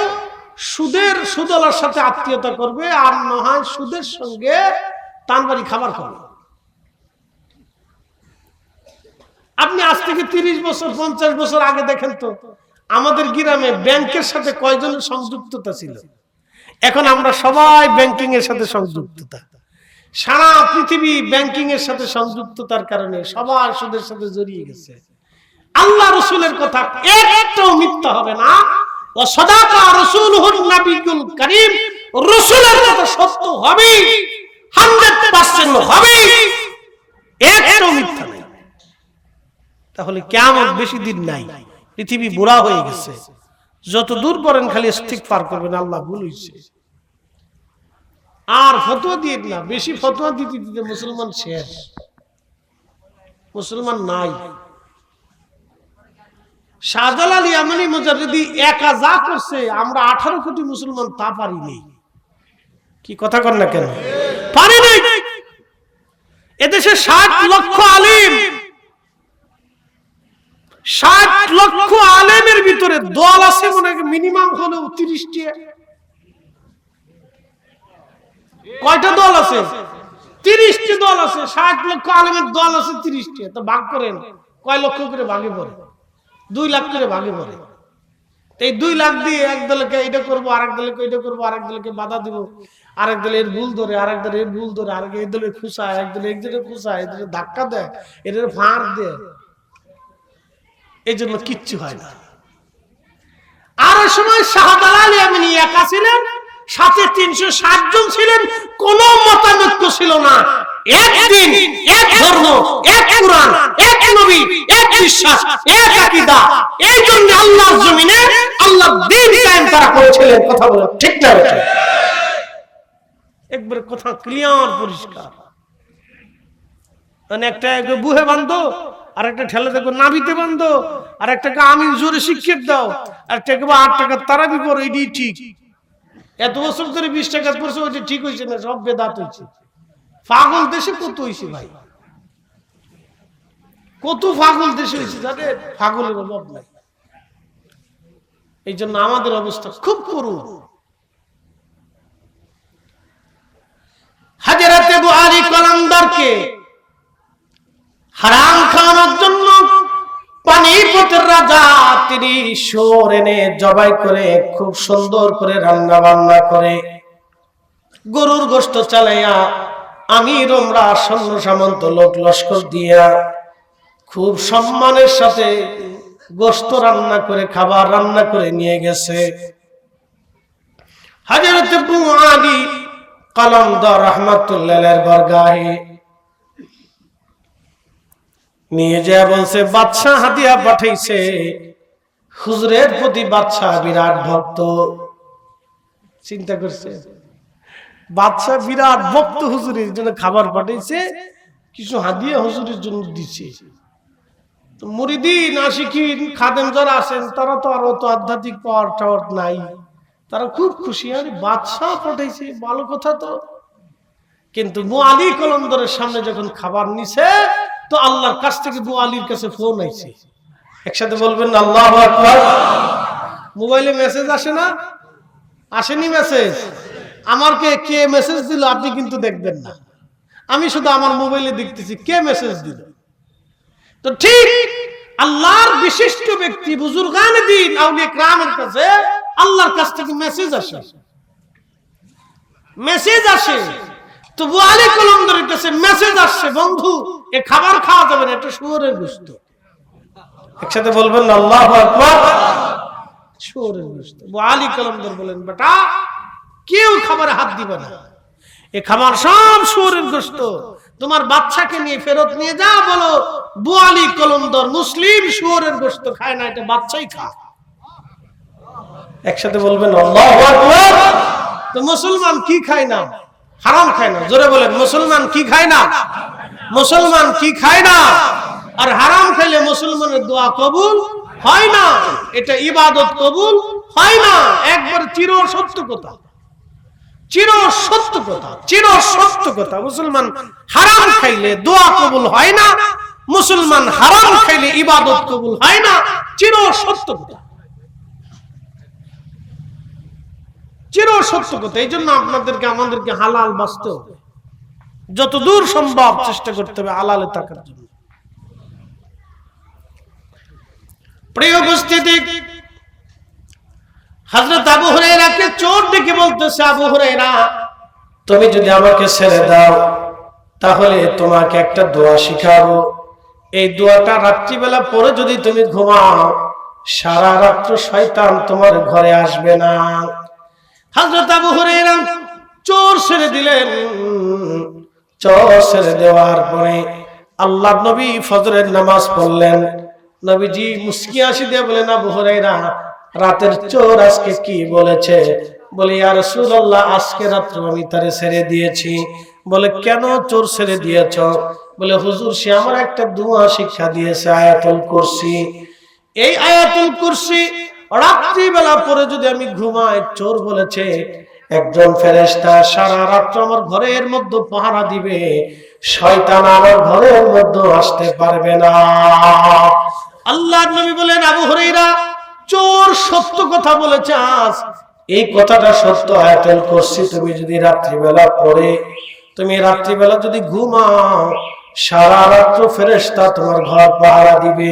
সুদওয়ালার সাথে আত্মীয়তা করবে, আর না হয় সুদের সঙ্গে টানবাড়ি খাবার খাবে। আপনি আজ থেকে 30 বছর 50 বছর আগে দেখেন তো আমাদের গ্রামে ব্যাংকের সাথে কয়জনের সংযুক্ততা ছিল? এখন আমরা সবাই ব্যাংকিং এর সাথে সংযুক্ততা, সারা পৃথিবী ব্যাংকিং এর সাথে সংযুক্ততার কারণে সবাই সুদের সাথে জড়িয়ে গেছে। আল্লাহ রাসূলের কথা একটাও মিথ্যা হবে না। ওয়া সাদাকা রাসূলুহুন নাবিয়্যুল কারীম, রাসূলের কথা সত্য হবে, 100% হবে, একটাও মিথ্যা নাই। তাহলে কিয়ামত বেশি দিন নাই, পৃথিবী বুড়া হয়ে গেছে। যত দূর পড়েন খালি ইস্তিগফার করবেন, আল্লাহ ভুল হইছে। আর ফতোয়া দিয়ে না, বেশি ফতোয়া দিতে দিতে মুসলমান শেষ, মুসলমান নাই। শাহজালাল ইয়ামানি মুজাদ্দিদি একা যা করছে, আমরা 18 কোটি মুসলমান তা পারি নাই। কি কথা কর না কেন? পারি নাই। এদেশে 60 লক্ষ আলিম, 60 লক্ষ আলেমের ভিতরে দল আছে মনে হয় মিনিমাম হলেও 30টি। কয়টা দল আছে? 30টি দল আছে। 60 লক্ষ আলেমের দল আছে 30টি। তো ভাগ করেন কয় লক্ষ করে ভাগে পড়ে? 2 লাখ করে ভাগে পড়ে। এই 2 লাখ দিয়ে এক দলকে এটা করবো, আরেক দলকে এটা করবো, আরেক দলকে বাধা দিব, আরেক দলে এর ভুল ধরে, আরেক দলে এর ভুল ধরে, আরেক এই দলে খুশায়, এক দলে একজনে খুশায়, এই দলে ধাক্কা দেয়, এদের ফাঁড় দেয়। এই জন্য কিচ্ছু হয় না। আর ওই সময় শাহজালাল ইয়ামানি একা ছিলেন, সাথে 360 জন ছিলেন, কোন মতানৈক্য ছিল না। একদিন, এক ধর্ম, এক কোরআন, এক নবী, এক বিশ্বাস, এক আকীদা। এই জন্য আল্লাহর জমিনে আল্লাহ দ্বীন কায়েম তারা করেছিলেন। কথা বলেন ঠিক না? একবার কথা ক্লিয়ার, পরিষ্কার। মানে একটা বুহে বান্ধো, আর একটা ঠেলে দেখো নাবিতে বান্ধো, আর একটাকে আমি জোরে শিক্ষিত দাও, আর একটা 8 টাকার তারাবি করো, এটাই ঠিক। এত বছর ধরে 20 টাকা পড়ছে, ওইটা ঠিক হয়েছে না, সব বেদাত হয়েছে। পাগল দেশে কত হয়েছে ভাই, কত পাগল দেশে হয়েছে, যাদের পাগলের অভাব নাই। এই জন্য আমাদের অবস্থা খুব করুণ। হযরত আবু আলী কলন্দরকে হারাম খাওয়ানোর জন্য পানিপথের রাজা তিনি শুয়োর এনে জবাই করে খুব সুন্দর করে রান্না বান্না করে গরুর গোশত চালাইয়া আমির ওমরা সৈন্য সামন্ত লোক লস্কর দিয়া খুব সম্মানের সাথে গোশত রান্না করে, খাবার রান্না করে নিয়ে গেছে। হযরত আবু আলী কলন্দর রাহমাতুল্লাহ আলাইহির বরগাহে নিয়ে যায়, বলছে বাদশা হাদিয়া পাঠাইছে, হুজুরের প্রতি বাদশা বিরাট ভক্ত। চিন্তা করছে, বাদশা বিরাট ভক্ত, হুজুরের জন্য খাবার পাঠাইছে, কিছু হাদিয়া হুজুরের জন্য দিছে। তো মুরিদিন, আশিকিন, খাদেম যারা আছেন তারা তো আরো তো আধ্যাত্মিক পাওয়ার টাওয়ার নাই, তারা খুব খুশি, আর বাদশা পাঠাইছে, ভালো কথা তো। কিন্তু আবু আলী কলন্দরের সামনে যখন খাবার নিছে, তো আল্লাহর কাছ থেকে আবু আলীর কাছে ফোন আইছে। একসাথে বলবেন আল্লাহু আকবার। মোবাইলে মেসেজ আসে না? আসেনি মেসেজ? আমাকে কে মেসেজ দিল আপনি কিন্তু দেখবেন না, আমি শুধু আমার মোবাইলে দেখতেছি কে মেসেজ দিল। তো ঠিক আল্লাহর বিশিষ্ট ব্যক্তি বুজুর্গানে দ্বীন আউলিয়া কিরামের কাছে আল্লাহর কাছ থেকে মেসেজ আসে, মেসেজ আসে। তো আবু আলী কলন্দরের কাছে মেসেজ আসছে, বন্ধু এ খাবার খাওয়া যাবে না, এটা শুয়োরের গোশত। একসাথে বলবেন আল্লাহু আকবার। শুয়োরের গোশত। আবু আলী কলন্দর বলেন, বেটা কেউ খাবারে হাত দিবে না, এ খাবার সব শুয়োরের গোশত। তোমার বাচ্চাকে নিয়ে ফেরত নিয়ে যা, বলো আবু আলী কলন্দর মুসলিম শুয়োরের গোশত খায় না, এটা বাচ্চাই খায়। একসাথে বলবেন আল্লাহু আকবার। তো মুসলমান কি খায় না? হারাম খায় না। জোরে বলেন, মুসলমান কি খায় না? মুসলমান কি খায় না? আর হারাম খাইলে মুসলমানের দোয়া কবুল হয় না, এটা ইবাদত কবুল হয় না। একবার চির সত্য কথা, চির সত্য কথা, চির সত্য কথা। মুসলমান হারাম খাইলে দোয়া কবুল হয় না, মুসলমান হারাম খাইলে ইবাদত কবুল হয় না, চির সত্য কথা, চির সত্য কথা। এই জন্য আপনাদেরকে আমাদেরকে হালাল বাঁচতে হবে, যতদূর সম্ভব চেষ্টা করতে হবে হালালে থাকার জন্য। প্রিয় উপস্থিতি, হযরত আবু হুরায়রাকে চোর ডেকে বলতেছে, আবু হুরায়রা তুমি যদি আমাকে ছেড়ে দাও তাহলে তোমাকে একটা দোয়া শিখাবো, এই দোয়াটা রাত্রিবেলা পরে যদি তুমি ঘুমাও সারা রাত্র শয়তান তোমার ঘরে আসবে না। হযরত আবু হুরায়রা চোর ছেড়ে দিলেন। চোর ছেড়ে দেওয়ার পরে আল্লাহর নবী ফজরের নামাজ পড়লেন। নবীজি মুস্কি হাসি দিয়ে বলেন, আবু হুরায়রা রাতের চোর আজকে কি বলেছে? বলে, ইয়া রাসূলুল্লাহ আজকে রাত্রে আমি তারে ছেড়ে দিয়েছি। বলে, কেন চোর ছেড়ে দিয়েছ? বলে, হুজুর সে আমার একটা দোয়া শিক্ষা দিয়েছে, আয়াতুল কুরসি। এই আয়াতুল কুরসি রাত্রিবেলা পরে যদি আমি ঘুমাই, চোর বলেছে একজন ফেরেশতা সারা রাত আমার ঘরের মধ্যে পাহারা দিবে, শয়তান আমার ঘরের মধ্যে আসতে পারবে না। আল্লাহর নবী বলেন, আবু হুরায়রা চোর সত্য কথা বলেছে, আজ এই কথাটা সত্য। আয়াতুল কুরসি তুমি যদি রাত্রিবেলা পড়ে, তুমি রাত্রিবেলা যদি ঘুমাও, সারা রাত ফেরেশতা তোমার ঘর পাহারা দিবে,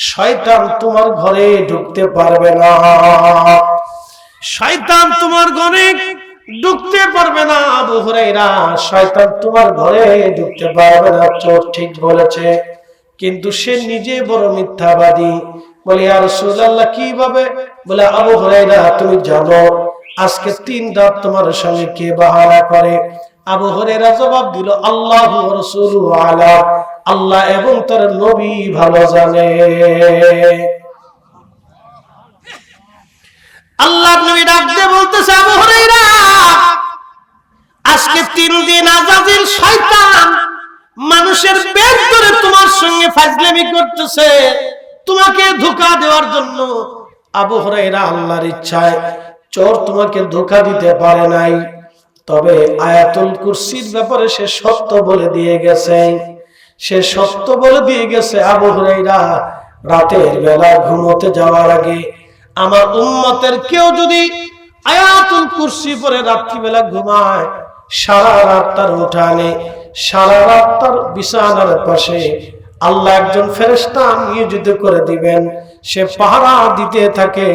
শয়তান তোমার ঘরে ঢুকতে পারবে না, শয়তান তোমার ঘরে ঢুকতে পারবে না। আবু হুরায়রা শয়তান তোমার ঘরে ঢুকতে পারবে না। চোর ঠিক বলেছে, কিন্তু সে নিজে বড় মিথ্যাবাদী। বলে, ইয়া রাসূলুল্লাহ কিভাবে? বলে, আবু হুরায়রা তুমি জানো আজকে 3 রাত তোমার সঙ্গে কে বাহানা করে? আবু হুরায়রা জবাব দিল, আল্লাহু ওয়া রাসূলুহু আলাম, আল্লাহ এবং তার নবী ভালো জানে। আল্লাহর নবী ডাক দিয়ে বলতেছে, আবু হুরায়রা, আজকে 3 দিন আযাজিল শয়তান মানুষের পেট ধরে তোমার সঙ্গে ফাজলামি করতেছে, তোমাকে ধোঁকা দেওয়ার জন্য। আবু হুরায়রা, আল্লাহর ইচ্ছায় চোর তোমাকে ধোঁকা দিতে পারে নাই, তবে আয়াতুল কুরসির ব্যাপারে সে সত্য বলে দিয়ে গেছে। সে সত্য বলে দিয়ে গেছে। আবু হুরায়রা, রাতের বেলা ঘুমোতে যাওয়ার আগে আমার উম্মতের কেউ যদি আয়াতুল কুরসি পড়ে রাত্রিবেলা ঘুমায়, সারা রাত তার উঠানে, সারা রাত তার বিছানার পাশে আল্লাহ একজন ফেরেশতা নিয়োজিত করে দিবেন। সে পাহারা দিতে থাকে,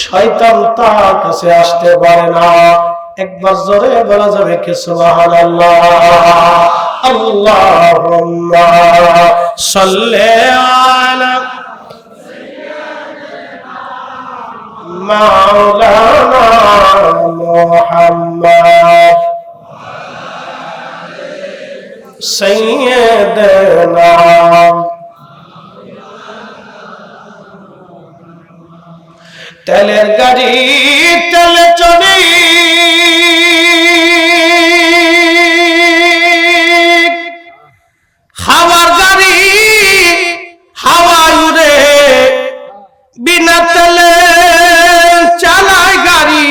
শয়তান তার কাছে আসতে পারে না। একবার জোরে বলা যাবে কি সুবহানাল্লাহ? আল্লাহুম্মা সাল্লি আলা মাওলানা মুহাম্মদ সাইয়্যিদানা। তেলের গাড়ি তেলে চলে, হাওয়ার গাড়ি হাওয়ায় উড়ে, বিনা তেলে চালায় গাড়ি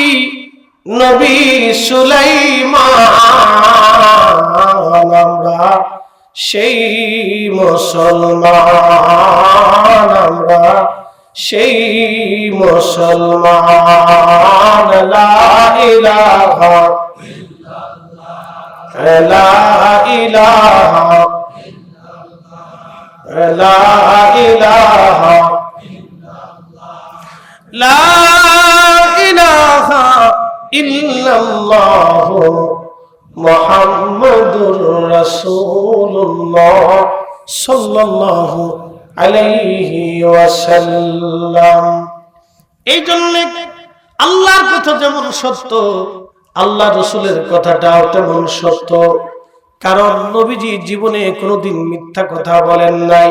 নবী সুলাইমান। আমরা সেই মুসলমান, আমরা সেই মুসলমান। লা ইলাহা ইল্লাল্লাহ, লা ইলাহা ইল্লাল্লাহ, লা ইলাহা ইল্লাল্লাহ, লা ইলাহা ইল্লাল্লাহ মুহাম্মাদুর রাসূলুল্লাহ সাল্লাল্লাহু আলাইহি ওয়াসাল্লাম। এই জন্য আল্লাহর কথা যেমন সত্য, আল্লাহ রাসূলের কথাটাও তেমন সত্য। কারণ নবীজি জীবনে কোনোদিন মিথ্যা কথা বলেন নাই।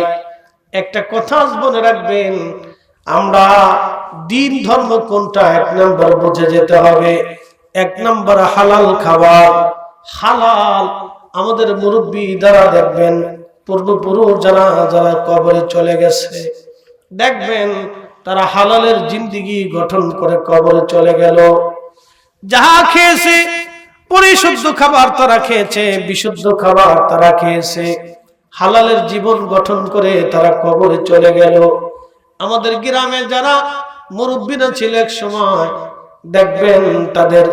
একটা কথা মনে রাখবেন, আমরা দিন ধর্ম কোনটা 1 নম্বর বুঝে যেতে হবে। 1 নম্বর হালাল খাবার। হালাল আমাদের মুরব্বী দ্বারা দেখবেন, পূর্বপুরুষ যারা যারা কবরে চলে গেছে, দেখবেন তারা হালালের জিন্দেগি গঠন করে কবরে চলে গেল। যাহা খেয়েছে পরিশুদ্ধ খাবার তারা খেয়েছে, বিশুদ্ধ খাবার তারা খেয়েছে, হালালের জীবন গঠন করে তারা কবরে চলে গেল। আমাদের গ্রামে যারা মুরব্বীরা ছিল এক সময়, দেখবেন তাদের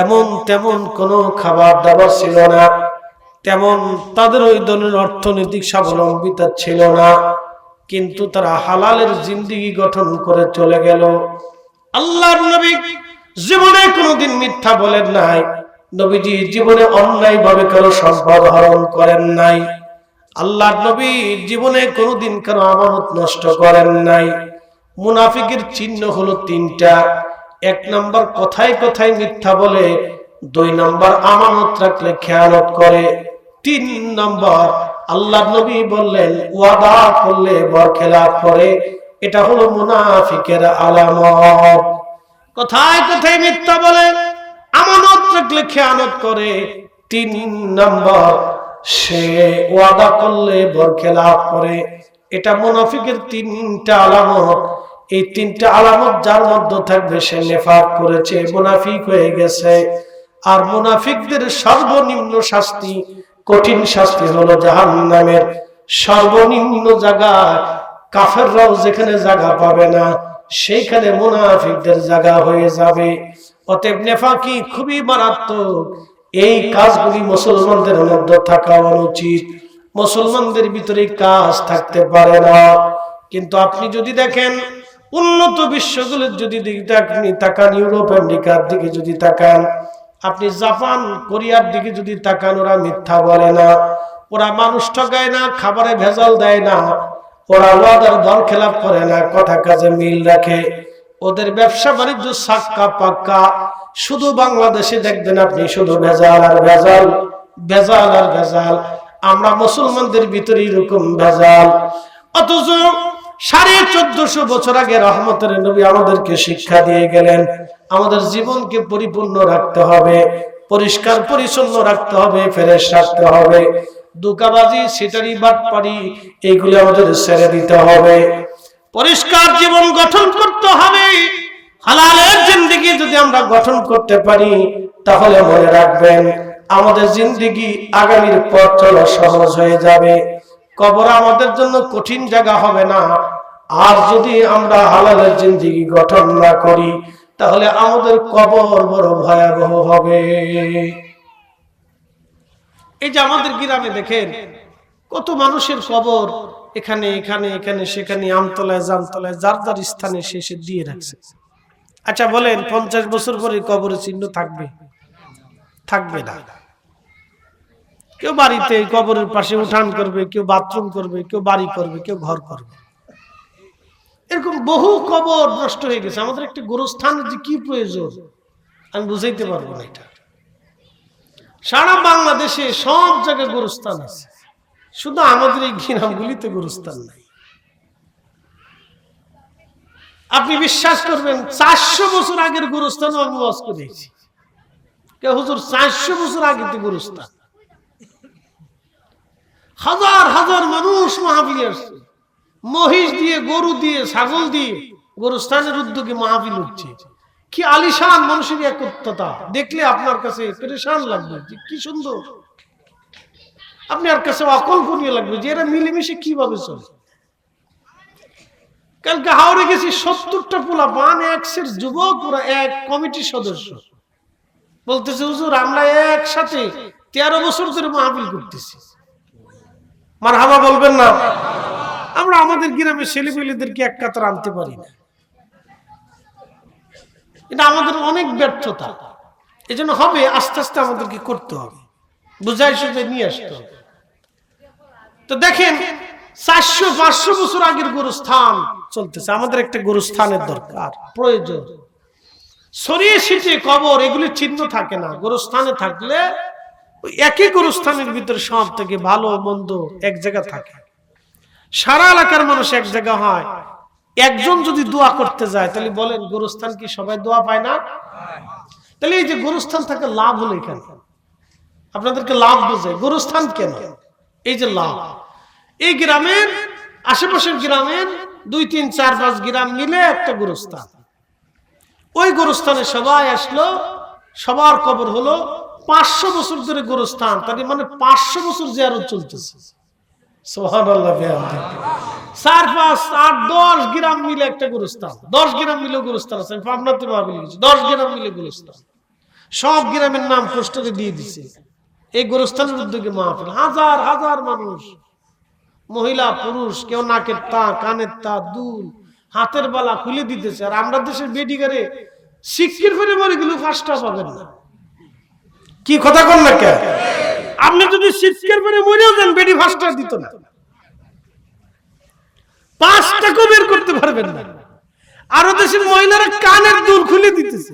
এমন তেমন কোনো খাবার দাবার ছিল না, তেমন তাদের ওই ধরনের অর্থনৈতিক স্বাবলম্বিতা ছিল না, কিন্তু তারা হালালের জিন্দেগি গঠন করে চলে গেল। আল্লাহর নবী জীবনে কোনোদিন মিথ্যা বলেন নাই। নবীজি জীবনে অন্যায় ভাবে কারো সম্পদ হরণ করেন নাই। আল্লাহর নবী জীবনে কোনোদিন কারো আমানত নষ্ট করেন নাই। মুনাফিকের চিহ্ন হলো 3টা। 1 নম্বর কথায় কথায় মিথ্যা বলে, 2 নম্বর আমানত রাখলে খেয়ানত করে, 3 নম্বর আল্লাহর নবী বললেন ওয়াদা করলে বরখেলাপ করে। এটা হলো মুনাফিকের আলামত। কথায় কথায় মিথ্যা বলে, আমানত রাখলে খেয়ানত করে, 3 নম্বর সে ওয়াদা করলে বরখেলাপ করে। এটা মুনাফিকের 3টা আলামত। এই 3টা আলামত যার মধ্যে থাকবে সে নেফাক করেছে, মুনাফিক হয়ে গেছে। আর মুনাফিকদের সর্বনিম্ন শাস্তি, কঠিন শাস্তি হলো জাহান্নামের সর্বনিম্ন জায়গা। কাফেররাও যেখানে জায়গা পাবে না, সেইখানে মুনাফিকদের জায়গা হয়ে যাবে। অতএব নেফাকি খুবই মারাত্মক। এই কাজগুলি মুসলমানদের মধ্যে থাকা অনুচিত। মুসলমানদের ভিতরে কাজ থাকতে পারে না। কিন্তু আপনি যদি দেখেন উন্নত বিশ্বগুলোর যদি আপনি তাকান, ইউরোপ আমেরিকার দিকে যদি তাকান, আপনি জাপান কোরিয়ার দিকে যদি তাকান, ওরা মিথ্যা বলে না, ওরা মানুষ ঠকায় না, খাবারে ভেজাল দেয় না, ওরা ওয়াদার দর খেলাপ করে না, কথা কাজে মিল রাখে। ওদের ব্যবসা বাণিজ্য সাক্কা পাক্কা। শুধু বাংলাদেশে দেখবেন আপনি শুধু ভেজাল আর ভেজাল, ভেজাল আর ভেজাল। আমরা মুসলমানদের ভিতরে এরকম ভেজাল। অথচ 1450 বছর আগে রহমতের নবী আমাদেরকে শিক্ষা দিয়ে গেলেন, আমাদের জীবনকে পরিপূর্ণ রাখতে হবে, পরিষ্কার পরিচ্ছন্ন রাখতে হবে, ফ্রেশ রাখতে হবে। ধোঁকাবাজি, সিটারি, বাটপারি এইগুলি আমাদের ছেড়ে দিতে হবে। পরিষ্কার জীবন গঠন করতে হবে। হালালের জিন্দেগি যদি আমরা গঠন করতে পারি, তাহলে মনে রাখবেন আমাদের জিন্দেগি আগামীর পথ চলা সহজ হয়ে যাবে। কবর আমাদের জন্য কঠিন জায়গা হবে না। আর যদি আমরা হালালের জিন্দেগি গঠন না করি, তাহলে আমাদের কবর বড় ভয়াবহ হবে। এই যে আমাদের গ্রামে দেখেন কত মানুষের কবর এখানে এখানে এখানে সেখানে, আমতলায় জামতলায়, যার যার স্থানে শেষে দিয়ে রাখছে। আচ্ছা বলেন, 50 বছর পরে কবরের চিহ্ন থাকবে? থাকবে না। কেউ বাড়িতে কবরের পাশে উঠান করবে, কেউ বাথরুম করবে, কেউ বাড়ি করবে, কেউ ঘর করবে। এরকম বহু কবর নষ্ট হয়ে গেছে। আমাদের একটা গোরস্থানের যে কি প্রয়োজন আমি বুঝাইতে পারবো না। এটা সারা বাংলাদেশে সব জায়গায় গোরস্থান আছে, শুধু আমাদের এই গ্রামগুলিতে গোরস্থান নাই। আপনি বিশ্বাস করবেন 400 বছর আগের গোরস্থান আমি ওয়াজ করেছি। হুজুর 400 বছর আগে তো গোরস্থান, হাজার হাজার মানুষ মাহফিলে আসছে, মহিষ দিয়ে, গরু দিয়ে, ছাগল দিয়ে গোরস্থানের উদ্যোগে মাহফিল হচ্ছে। কি আলিশান মানুষের একত্রতা, দেখলে আপনার কাছে পেরেশান লাগবে যে কি সুন্দর। আপনার কাছে অকল্পনীয় লাগবে যে এরা মিলেমিশে কিভাবে চলে। কালকে হাওড়ে গেছি, 70টা পোলা পান, একশের যুবক, ওরা এক কমিটির সদস্য। বলতেছে হুজুর আমরা একসাথে 13 বছর ধরে মাহফিল করতেছি। মারহাবা বলবেন না? আমরা আমাদের গ্রামের ছেলেপেলেদেরকে এক কাতার আনতে পারি না। এটা আমাদের অনেক ব্যর্থতা। এজন্য হবে আস্তে আস্তে আমাদেরকে করতে হবে, বুঝাই সুঝাই নিয়ে আসতে হবে। তো দেখেন 400-500 বছর আগের গোরস্থান চলতেছে। আমাদের একটা গোরস্থানের দরকার, প্রয়োজন। ছড়িয়ে ছিটিয়ে কবর, এগুলির চিহ্ন থাকে না। গোরস্থানে থাকলে ওই একই গোরস্থানের ভিতরে সব থেকে ভালো মন্দ এক জায়গা থাকে। সারা এলাকার মানুষ এক জায়গা হয়। একজন যদি দোয়া করতে যায়, তাহলে বলেন গোরস্থান কি সবাই দোয়া পায় না? তাহলে এই যে গোরস্থান থাকে লাভ হলো এখানে, আপনাদেরকে লাভ বোঝায় গোরস্থান কেন। এই যে লাভ, এই গ্রামের আশেপাশের গ্রামের 2, 3, 4, 5 গ্রাম মিলে একটা গোরস্থান। ওই গোরস্থানে সবাই আসলো, সবার কবর হলো। 500 বছর ধরে গোরস্থান, তার মানে 500 বছর জিয়ারত চলতেছে। সুবহানাল্লাহ। 4, 5, 8, 10 গ্রাম মিলে একটা গোরস্থান। 10 গ্রাম মিলে গোরস্থান আছে। পাবনাতে মাহফিল হয়েছে, 10 গ্রাম মিলে গোরস্থান। সব গ্রামের নাম পোস্টারে দিয়ে দিছে, এই গোরস্থানের উদ্যোগে মাহফিল। হাজার হাজার মানুষ, মহিলা পুরুষ, কেউ নাকের তা, কানের তা, দুল, হাতের বালা খুলে দিতেছে। আর আমরা দেশের বেডিগারে শিক্ষির ফেরে মরে গেলেও 5টা পাবেন না। কি কথা কন না কে? আপনি যদি শিক্ষির ফেরে মরেও যান, বেডি 5টা দিত না, 5 টাকা বের করতে পারবেন না। আরো দেশের মহিলারা কানের দুল খুলে দিতেছে,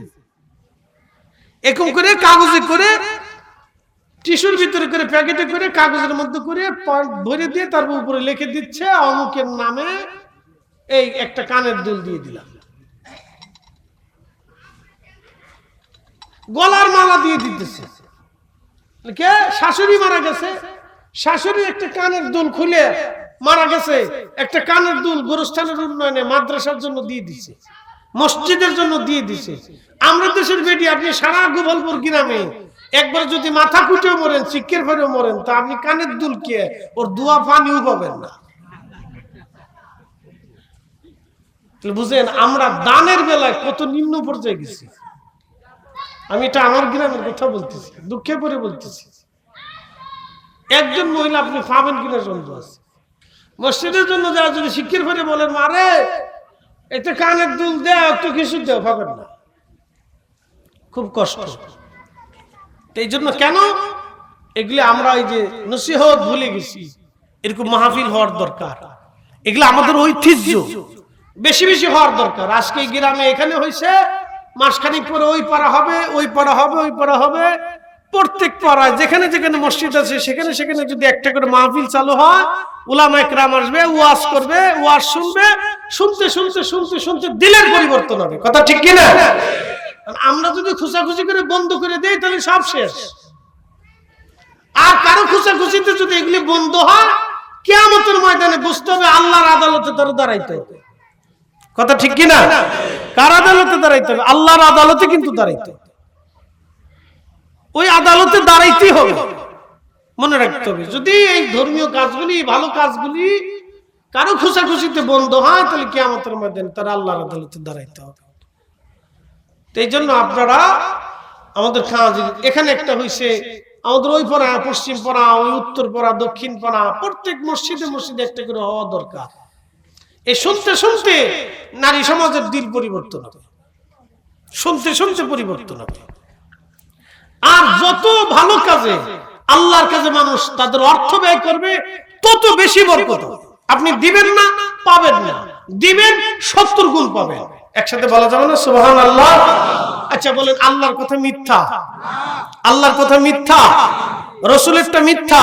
এরকম করে কাগজে করে, টিস্যুর ভিতরে করে, প্যাকেটে করে, কাগজের মধ্যে করে ভরে দিয়ে তারপর উপরে লিখে দিচ্ছে অমুকের নামে এই একটা কানের দুল দিয়ে দিলাম। গলার মালা দিয়ে দিতেছে। কে? শাশুড়ি মারা গেছে, শাশুড়ি একটা কানের দুল খুলে মারা গেছে, একটা কানের দুল গোরস্থানের উন্নয়নে মাদ্রাসার জন্য দিয়ে দিছে, মসজিদের জন্য দিয়ে দিছে। আমরা দেশের বেটি, আপনি সারা গোপালপুর গ্রামে একবার যদি মাথা কুটেও মরেন, চিকের ফেরেও মরেন, তা আপনি কানের দুল কে ওর দোয়া পানিও পাবেন না। বুঝেন আমরা দানের বেলায় কত নিম্ন পর্যায়ে গেছি। আমি এটা আমার গ্রামের কথা বলতেছি, দুঃখে পরে বলতেছি। একজন মহিলা আপনি পাবেন কিনা সন্দেহ আছে। মসজিদের জন্য যারা যদি শিক্ষির ফেরে বলেন মারে একটা কানের দুল দেও, একটু কিছু দেও, পাবেন না। খুব কষ্ট। এই জন্য কেন এগুলি আমরা এই যে নসিহত ভুলে গেছি। এরকম মাহফিল হওয়ার দরকার। এগুলো আমাদের ঐতিহ্য, বেশি বেশি হওয়ার দরকার। আজকে গ্রামে এখানে হয়েছে, মাসখানিক পরে ওই পাড়া হবে, ওই পাড়া হবে, ওই পাড়া হবে। প্রত্যেক পাড়ায় যেখানে যেখানে মসজিদ আছে সেখানে সেখানে যদি একটা করে মাহফিল চালু হয়, উলামা ইকরাম আসবে, ওয়াজ করবে, ওয়াজ শুনবে, শুনতে শুনতে শুনতে শুনতে দিলের পরিবর্তন হবে। কথা ঠিক কিনা? আমরা যদি খুশাখুশি করে বন্ধ করে দেই তাহলে সব শেষ। আর কারো খুশাখুশিতে যদি এগুলি বন্ধ হয়, কিয়ামতের ময়দানে বুঝতে হবে আল্লাহর আদালতে তারা দাঁড়াইতে হবে। কথা ঠিক কিনা? কার আদালতে দাঁড়াইতে হবে? আল্লাহর আদালতে কিন্তু দাঁড়াইতে হবে। ওই আদালতে দাঁড়াইতেই হবে, মনে রাখতে হবে। যদি এই ধর্মীয় কাজগুলি, ভালো কাজগুলি কারো খুশাখুশিতে বন্ধ হয়, তাহলে কিয়ামতের ময়দানে তারা আল্লাহর আদালতে দাঁড়াইতে হবে। এই জন্য আপনারা আমাদের এখানে একটা হইছে, আমাদের ওই পাড়া, পশ্চিম পাড়া, ওই উত্তর পাড়া, দক্ষিণ পাড়া, প্রত্যেক মসজিদে মসজিদে একটা করে হওয়া দরকার। এই শুনতে শুনতে নারী সমাজের দিল পরিবর্তন হবে, শুনতে শুনতে পরিবর্তন হবে। আর যত ভালো কাজে, আল্লাহর কাজে মানুষ তাদের অর্থ ব্যয় করবে, তত বেশি বরকত। আপনি দিবেন না, পাবেন না, দিবেন 70 গুণ পাবেন। একসাথে বলা যাবে না সুবহানাল্লাহ? আচ্ছা বলেন, আল্লাহর কথা মিথ্যা? আল্লাহর কথা মিথ্যা? রাসূলেরটা মিথ্যা?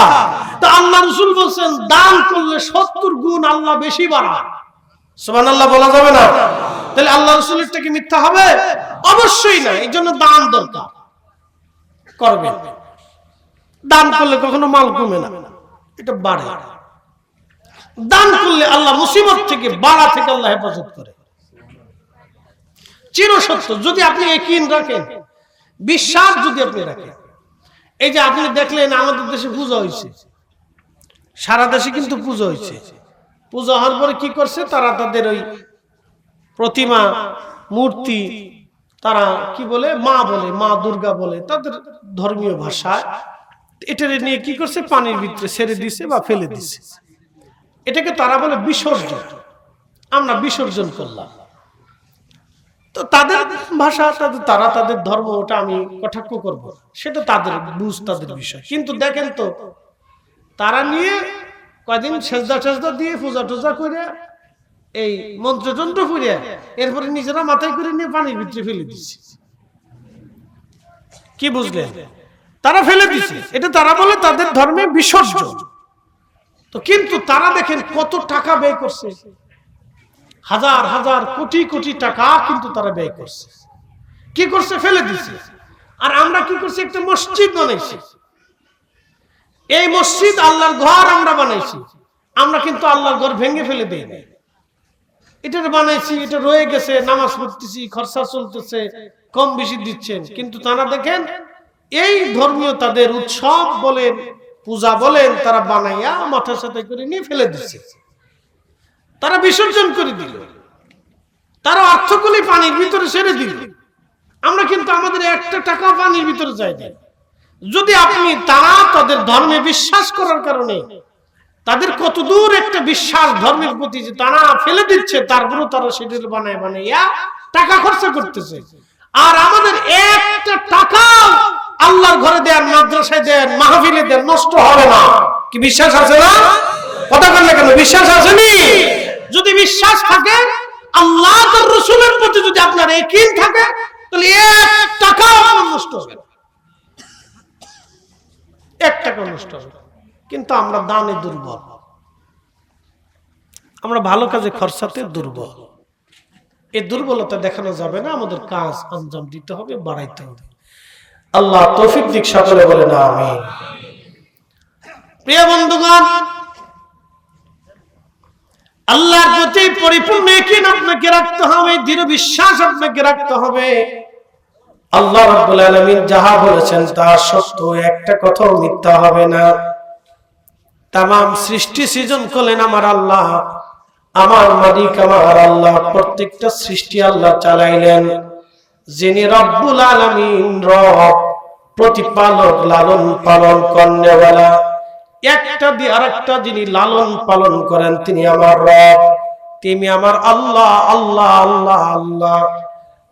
তো আল্লাহ রাসূল বলেন দান করলে 70 গুণ আল্লাহ বেশি বাড়ায়। সুবহানাল্লাহ বলা যাবে না? তাহলে আল্লাহ রাসূলেরটা কি মিথ্যা হবে? অবশ্যই না। এই জন্য দান দরকার, করবেন। দান করলে কখনো মাল কমে না, এটা বাড়ে। দান করলে আল্লাহ মুসিবত থেকে, বাড়া থেকে আল্লাহ হেফাজত করে, চিরসত্য। যদি আপনি ইয়াকিন রাখেন, বিশ্বাস যদি আপনি রাখেন। এই যে আপনি দেখলেন আমাদের দেশে পূজা হয়েছে, সারা দেশে কিন্তু পূজা হয়েছে। পূজা হওয়ার পরে কি করছে তারা? তাদের ওই প্রতিমা, মূর্তি, তারা কি বলে? মা বলে, মা দুর্গা বলে তাদের ধর্মীয় ভাষায়। এটা নিয়ে কি করছে? পানির ভিতরে ছেড়ে দিছে বা ফেলে দিছে। এটাকে তারা বলে বিসর্জন। আমরা বিসর্জন করলাম। তো তাদের ভাষা, তারা তাদের ধর্ম, ওটা আমি কটাক্ষ করবো, সেটা তাদের বুঝ, তাদের বিষয়। কিন্তু দেখেন তো, তারা নিয়ে কয়দিন সেজদা টেজদা দিয়ে, পূজা টুজা করে, এই মন্ত্রতন্ত্র পড়ে, এরপরে নিজেরা মাথায় করে নিয়ে পানির ভিতরে ফেলে দিচ্ছে। কি বুঝলেন? তারা ফেলে দিচ্ছে। এটা তারা বলে তাদের ধর্মে বিসর্জন। তো কিন্তু তারা দেখেন কত টাকা ব্যয় করছে, হাজার হাজার কোটি কোটি টাকা কিন্তু তারা ব্যয় করছে। কি করছে? ফেলে দিছে। আর আমরা কি করছি? একটা মসজিদ বানাইছি। এই মসজিদ আল্লাহর ঘর আমরা বানাইছি। আমরা কিন্তু আল্লাহর ঘর ভেঙে ফেলে দেই না, এটা বানাইছি, এটা রয়ে গেছে, নামাজ পড়তেছি, খরচা চলতেছে, কম বেশি দিচ্ছেন। কিন্তু তারা দেখেন এই ধর্মীয় তাদের উৎসব বলেন, পূজা বলেন, তারা বানাইয়া মাথার সাথে করে নিয়ে ফেলে দিচ্ছে। তারা বিসর্জন করে দিল, তারা অর্থকলি পানির ভিতরে ছেড়ে দিল। আমরা কিন্তু আমাদের একটা টাকা পানির ভিতরে যাই না। যদি আপনি, তারা তাদের ধর্মে বিশ্বাস করার কারণে, তাদের কত দূর একটা বিশ্বাস ধর্মের প্রতি, যে তারা ফেলে দিচ্ছে, তারপরেও তারা সেটা বানায় বানাইয়া টাকা খরচা করতেছে। আর আমাদের একটা টাকা আল্লাহর ঘরে দেন, মাদ্রাসায় দেন, মাহফিলে দেন, নষ্ট হবে না। কি বিশ্বাস আছে না? কথা বলেন না কেন? বিশ্বাস আসেনি? যদি বিশ্বাস থাকে, আল্লাহ তার রাসূলের প্রতি যদি আপনার ইয়াকিন থাকে, তাহলে এক টাকা আপনার নষ্ট হবে না, এক টাকা নষ্ট হবে না। কিন্তু আমরা দানে দুর্বল, আমরা ভালো কাজে খরচাতে দুর্বল। এই দুর্বলতা দেখানো যাবে না, আমাদের কাজ আঞ্জাম দিতে হবে, বাড়াইতে হবে। আল্লাহ তৌফিক দিক, সকলে বলেন আমিন। প্রিয় বন্ধুগণ, আল্লাহর প্রতি পরিপূর্ণ ইয়াকিন আপনাকে রাখতে হবে, দৃঢ় বিশ্বাস আপনাকে রাখতে হবে। আল্লাহ রাব্বুল আলামিন যাহা বলেছেন তা সত্য, একটা কথাও মিথ্যা হবে না। তামাম সৃষ্টি সৃজন করলেন আমার আল্লাহ, আমার মালিক আমার আল্লাহ। প্রত্যেকটা সৃষ্টি আল্লাহ চালাইলেন। যিনি রব্বুল আলামিন, রব, প্রতিপালক, লালন পালন করনেওয়ালা, একটা দিয়ে আরেকটা যিনি লালন পালন করেন, তিনি আমার রব, তিনি আমার আল্লাহ। আল্লাহ আল্লাহ আল্লাহ।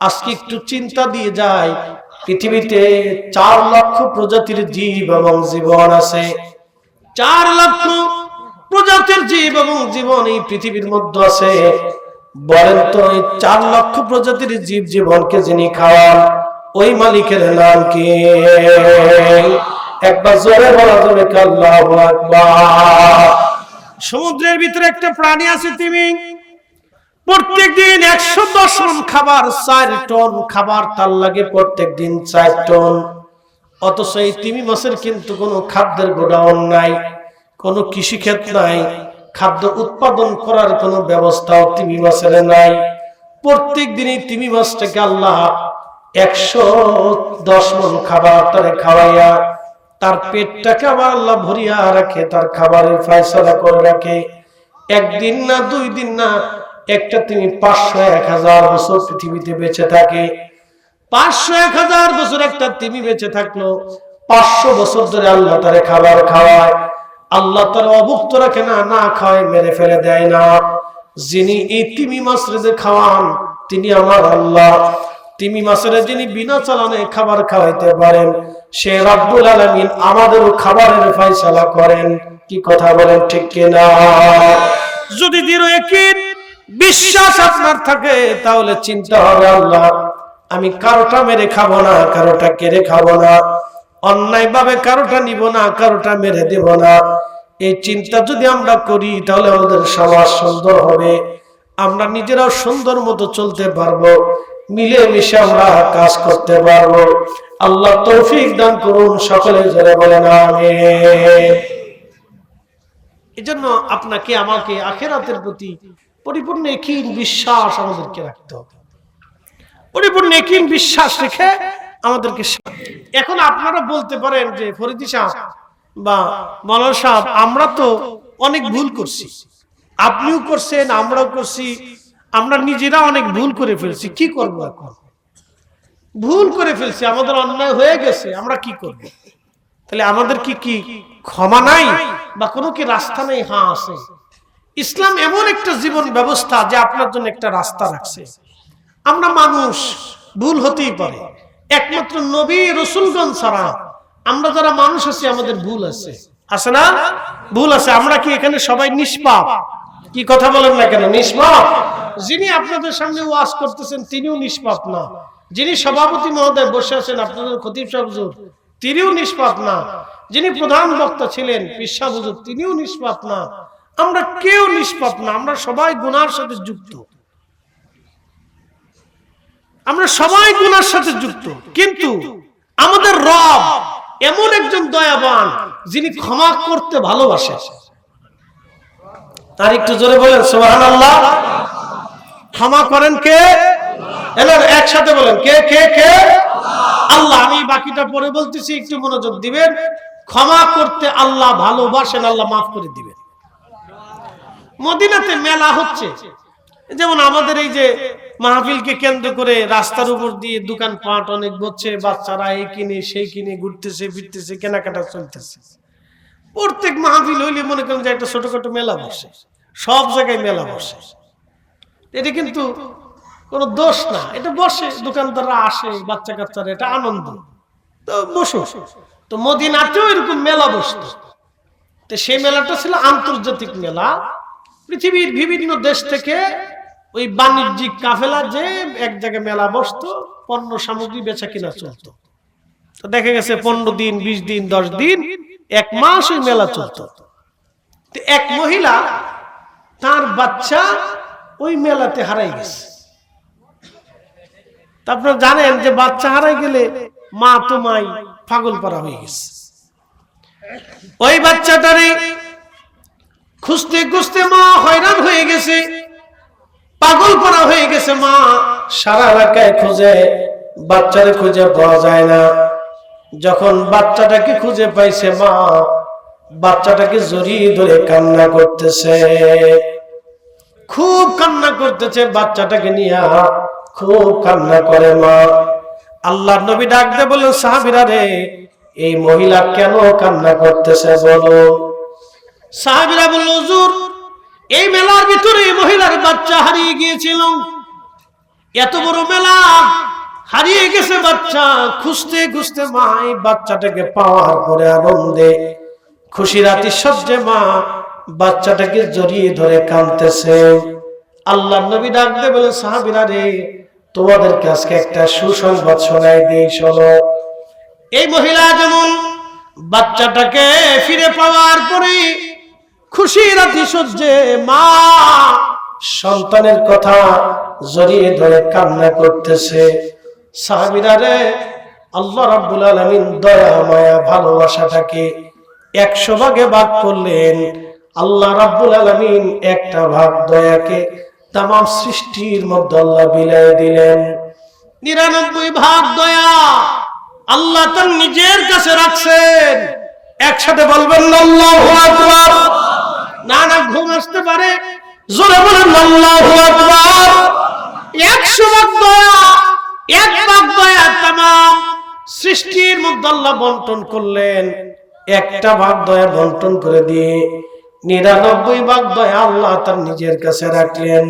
আজকে একটু চিন্তা দিয়ে যায়, পৃথিবীতে 4 লক্ষ প্রজাতির জীব এবং জীবন আছে। 4 লক্ষ প্রজাতির জীব এবং জীবন এই পৃথিবীর মধ্যে আছে। বলেন তো এই 4 লক্ষ প্রজাতির জীব জীবনকে যিনি খাওয়ান ওই মালিকের নাম কি? একবার জোরে বলা যাবে আল্লাহু আকবার। সমুদ্রের ভিতরে একটা প্রাণী আছে তিমি, প্রত্যেকদিন 110 টন খাবার, 4 টন খাবার তার লাগে প্রত্যেকদিন 4 টন। অথচ এই তিমি মাছের কিন্তু কোনো খাদ্যের গোডাউন নাই, কোনো কৃষিক্ষেত নাই, খাদ্য উৎপাদন করার কোনো ব্যবস্থাও তিমি মাছের নাই। প্রত্যেক দিনই তিমি মাছটাকে আল্লাহ 110 মণ খাবার তারে খাওয়াইয়া তার পেটটাকে আবার আল্লাহ ভরিয়া রাখে, তার খাবারের ফয়সালা করে রাখে। একদিন না 2 দিন না, একটা তিমি 500-1000 বছর পৃথিবীতে বেঁচে থাকে। 500-1000 বছর একটা তিমি বেঁচে থাকলো, 500 বছর ধরে আল্লাহ তারে খাবার খাওয়ায়। আল্লাহ তার অভুক্ত রাখে না, না খাওয়ায় মেরে ফেলে দেয় না। যিনি এই তিমি মাছরে খাওয়ান তিনি আমার আল্লাহ। তিমি মাছের যিনি বিনা চালানে খাবার খাওয়াইতে পারেন সে রব্বুল আলামিন আমাদেরও খাবারের ফয়সালা করেন। কি কথা বলেন ঠিক কিনা? যদি দৃঢ় ইয়াকিন বিশ্বাস আপনার থাকে তাহলে চিন্তা হবে আল্লাহ আমি কারোটা মেরে খাবো না, কারোটা কেড়ে খাবো না, অন্যায় ভাবে কারোটা নিব না, কারোটা মেরে দেব না। এই চিন্তা যদি আমরা করি তাহলে আমাদের সমাজ সুন্দর হবে, আমরা নিজেরাও সুন্দর মতো চলতে পারবো, মিলে মিশে আমরা কাজ করতে পারবো। আল্লাহ তৌফিক দান করুন, সকলে জোরে বলেন আমিন। এজন্য আপনাকে আমাকে আখিরাতের প্রতি পরিপূর্ণ ইয়াকিন বিশ্বাস আমাদেরকে রাখতে হবে, পরিপূর্ণ ইয়াকিন বিশ্বাস রেখে আমাদেরকে। এখন আপনারা বলতে পারেন যে ফরিদি সাহেব বা মাওলানা সাহেব আমরা তো অনেক ভুল করছি, আপনিও করছেন আমরাও করছি, আমরা নিজেরা অনেক ভুল করে ফেলছি, কি করব? এখন ভুল করে ফেলছি, আমাদের অন্যায় হয়ে গেছে, আমরা কি করব? তাহলে আমাদের কি কি ক্ষমা নাই বা কোনো কি রাস্তা নেই? হ্যাঁ আছে। ইসলাম এমন একটা জীবন ব্যবস্থা যে আপনার জন্য একটা রাস্তা রাখছে। আমরা মানুষ, ভুল হতেই পারে, একমাত্র নবী রাসূলগণ ছাড়া আমরা যারা মানুষ আছি আমাদের ভুল আছে, আছে না? ভুল আছে। আমরা কি এখানে সবাই নিষ্পাপ? কি কথা বলেন না কেন? নিষ্পাপ। যিনি আপনাদের সামনে ওয়াজ করতেছেন তিনিও নিষ্পাপ না, যিনি সভাপতি মহোদয় বসে আছেন আপনাদের খতিব সাহেব হুজুর তিনিও নিষ্পাপ না, যিনি প্রধান বক্তা ছিলেন পীর সাহেব হুজুর তিনিও নিষ্পাপ না। আমরা কেউ নিষ্পাপ না, আমরা সবাই গুনার সাথে যুক্ত, আমরা সবাই গুনার সাথে যুক্ত। কিন্তু আমাদের রব এমন একজন দয়াবান যিনি ক্ষমা করতে ভালোবাসেন। তার একটু জোরে বলেন সুবহানাল্লাহ। ক্ষমা করেন কে? এবার একসাথে বলেন কে কে কে? আল্লাহ। আমি বাকিটা পরে বলতেছি, একটু মনোযোগ দিবেন। ক্ষমা করতে আল্লাহ ভালোবাসেন, আল্লাহ মাফ করে দিবেন। মদিনাতে মেলা হচ্ছে, যেমন আমাদের এই যে মাহফিলকে কেন্দ্র করে রাস্তার উপর দিয়ে দোকানপাট অনেক বসছে, বাচ্চারা এই কিনে সেই কিনে ঘুরতেছে ফিরতেছে, কেনাকাটা চলতেছে। প্রত্যেক মাহফিল হইলে মনে করেন যে একটা ছোটখাটো মেলা বসে, সব জায়গায় মেলা বসে। এটা কিন্তু কোনো দোষ না, এটা বসে, দোকানদাররা আসে, বাচ্চা কাচ্চারা, এটা আনন্দ, তো বসো। তো মদিনাতেও এরকম মেলা বসতো। তো সেই মেলাটা ছিল আন্তর্জাতিক মেলা, পৃথিবীর বিভিন্ন দেশ থেকে ওই বাণিজ্যিক কাফেলা যে এক জায়গায় মেলা বসতো, পণ্য সামগ্রী বেচা কিনা চলতো। তো দেখা গেছে 15 দিন 20 দিন 10 দিন 1 মাস ওই মেলা চলতো। তো এক মহিলা তার বাচ্চা ওই মেলাতে হারাই গেছে। আপনারা জানেন যে বাচ্চা হারাই গেলে মা তো মাই পাগল পারা হয়ে গেছে। ওই বাচ্চাটারে খুঁজতে খুঁজতে মা হয়রান হয়ে গেছে, পাগল পারা হয়ে গেছে। মা সারা এলাকায় খুঁজে, বাচ্চারে খুঁজে পাওয়া যায় না। যখন বাচ্চাটাকে খুঁজে পাইছে, মা বাচ্চাটাকে জড়িয়ে ধরে কান্না করতেছে, খুব কান্না করতেছে, বাচ্চাটাকে নিয়ে খুব কান্না করে মা। আল্লাহর নবী ডাক দিয়ে বললেন, সাহাবীরা রে, এই মহিলা কেন কান্না করতেছে বলো। সাহাবীরা বলল, হুজুর এই মেলার ভিতরে মহিলার বাচ্চা হারিয়ে গিয়েছিল, এত বড় মেলা হারিয়ে গেছে বাচ্চা। খুঁজতে খুঁজতে মা এই বাচ্চাটাকে পাওয়ার পরে আনন্দে খুশির আতিশয্যে মা বাচ্চাটাকে জড়িয়ে ধরে কাঁদতেছে। আল্লাহর নবী ডাক দিয়ে বলে, সাহাবীরা রে, তোমাদেরকে আজকে একটা সুসংবাদ শোনাই দেই, শোনো। এই মহিলা যেমন বাচ্চাটাকে ফিরে পাওয়ার পরে খুশির আতিশয্যে মা সন্তানের কথা জড়িয়ে ধরে কান্না করতেছে। সাহাবীরা রে, আল্লাহ রাব্বুল আলামিন দয়া মায়া ভালোবাসাটাকে 100 ভাগে ভাগ করলেন। আল্লাহ রাব্বুল আলামিন একটা ভাগ দয়াকে তামাম সৃষ্টির মধ্যে আল্লাহ বিলাই দিলেন। 99 ভাগ দয়া আল্লাহ তার নিজের কাছে রাখছেন। একসাথে বলবেন না আল্লাহু আকবার। না না, ঘুম আসতে পারে, জোরে বলেন আল্লাহু আকবার। 100 ভাগ দয়া, 1 ভাগ দয়া তামাম সৃষ্টির মধ্যে আল্লাহ বন্টন করলেন। একটা ভাগ দয়া বন্টন করে দিয়ে 99 ভাগ দয়া আল্লাহ তার নিজের কাছে রাখলেন।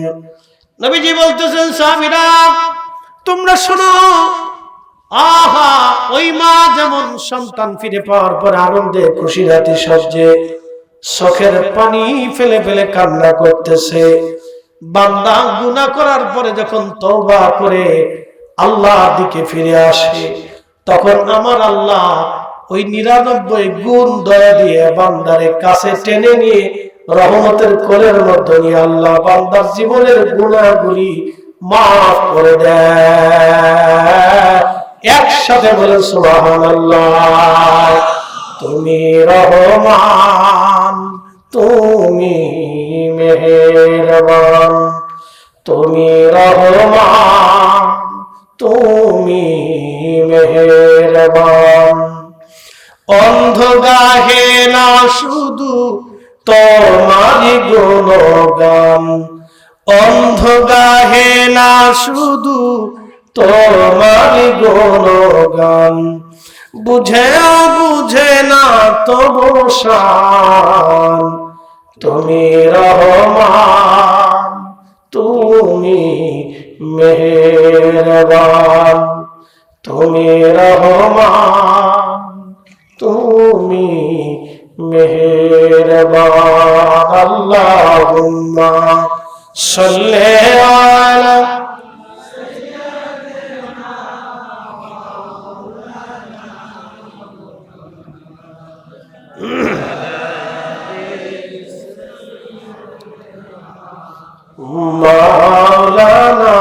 নবীজি বলতেছেন, সাহাবীরা তোমরা শোনো, আহা, ওই মা যেমন সন্তান ফিরে পাওয়ার পর আনন্দে খুশির আতিশয্যে চোখের পানি ফেলে ফেলে কান্না করতেছে, বান্দা গুনাহ করার পরে যখন তওবা করে আল্লাহর দিকে ফিরে আসে, তখন আমার আল্লাহ ওই 99 গুণ দয়া দিয়ে বান্দারে কাছে টেনে নিয়ে রহমতের কোলের মধ্যে নিয়ে আল্লাহ বান্দার জীবনের গুনাহগুলি মাফ করে দেয়। একসাথে বলে সুবহানাল্লাহ। তুমি রহমান, তুমি মেহেরবান, তুমি রহমান, তুমি মেহেরবান। অন্ধ গাহে না শুধু তোমারই গুণগান, অন্ধ গাহে না শুধু তোমারই গুণগান, বুঝেও বুঝে না তবু শান। তুমি রহমান, তুমি মেহেরবান, তুমি রহমান, তুমি মেহেরবান। আল্লাহুম্মা সাল্লি আলা মাওলানা।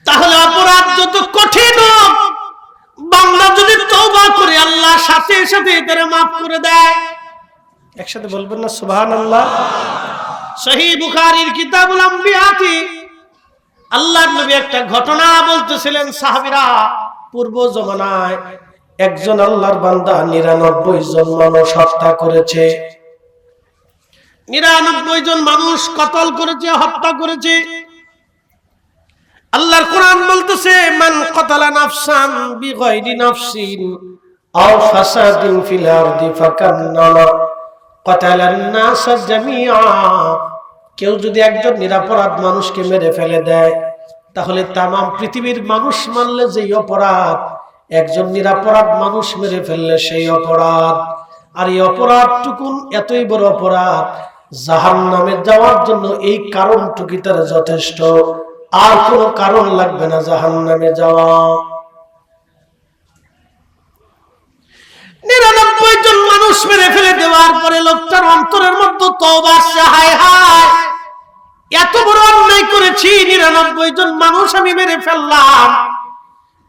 তাহলে অপরাধ যত কঠিন হোক, বান্দা যদি তওবা করে আল্লাহ সাথে সাথে তারে মাফ করে দেয়। একসাথে বলবেন না সুবহানাল্লাহ। সহিহ বুখারীর কিতাবুল আম্বিয়াতে আল্লাহর নবী একটা ঘটনা বলতেছিলেন। সাহাবীরা, পূর্ব জমানায় একজন আল্লাহর বান্দা 99 জন মানুষ হত্যা করেছে, 99 জন মানুষ কতল করেছে, হত্যা করেছে। আল্লাহর কোরআন বলতেছে, মান কতালা নাফসান বিগাইরি নাফসিন আও ফাসাদিন ফিল আরদি ফাকান্নামা কতালান নাস জামিআ। কেউ যদি একজন নিরপরাধ মানুষকে মেরে ফেলে দেয়, তাহলে তামাম পৃথিবীর মানুষ মানলে যেই অপরাধ, একজন নিরপরাধ মানুষ মেরে ফেললে সেই অপরাধ। আর এই অপরাধটুকুন এতই বড় অপরাধ, জাহান্নামে যাওয়ার জন্য এই কারণটুকুই তার যথেষ্ট, আর কোনো কারণ লাগবে না জাহান্নামে যাওয়া। 99 জন মানুষ মেরে ফেলে দেওয়ার পরে লোকটার অন্তরের মধ্যে তওবা আসছে, হায় হায়, এত বড় অন্যায় করেছি, 99 জন মানুষ আমি মেরে ফেললাম।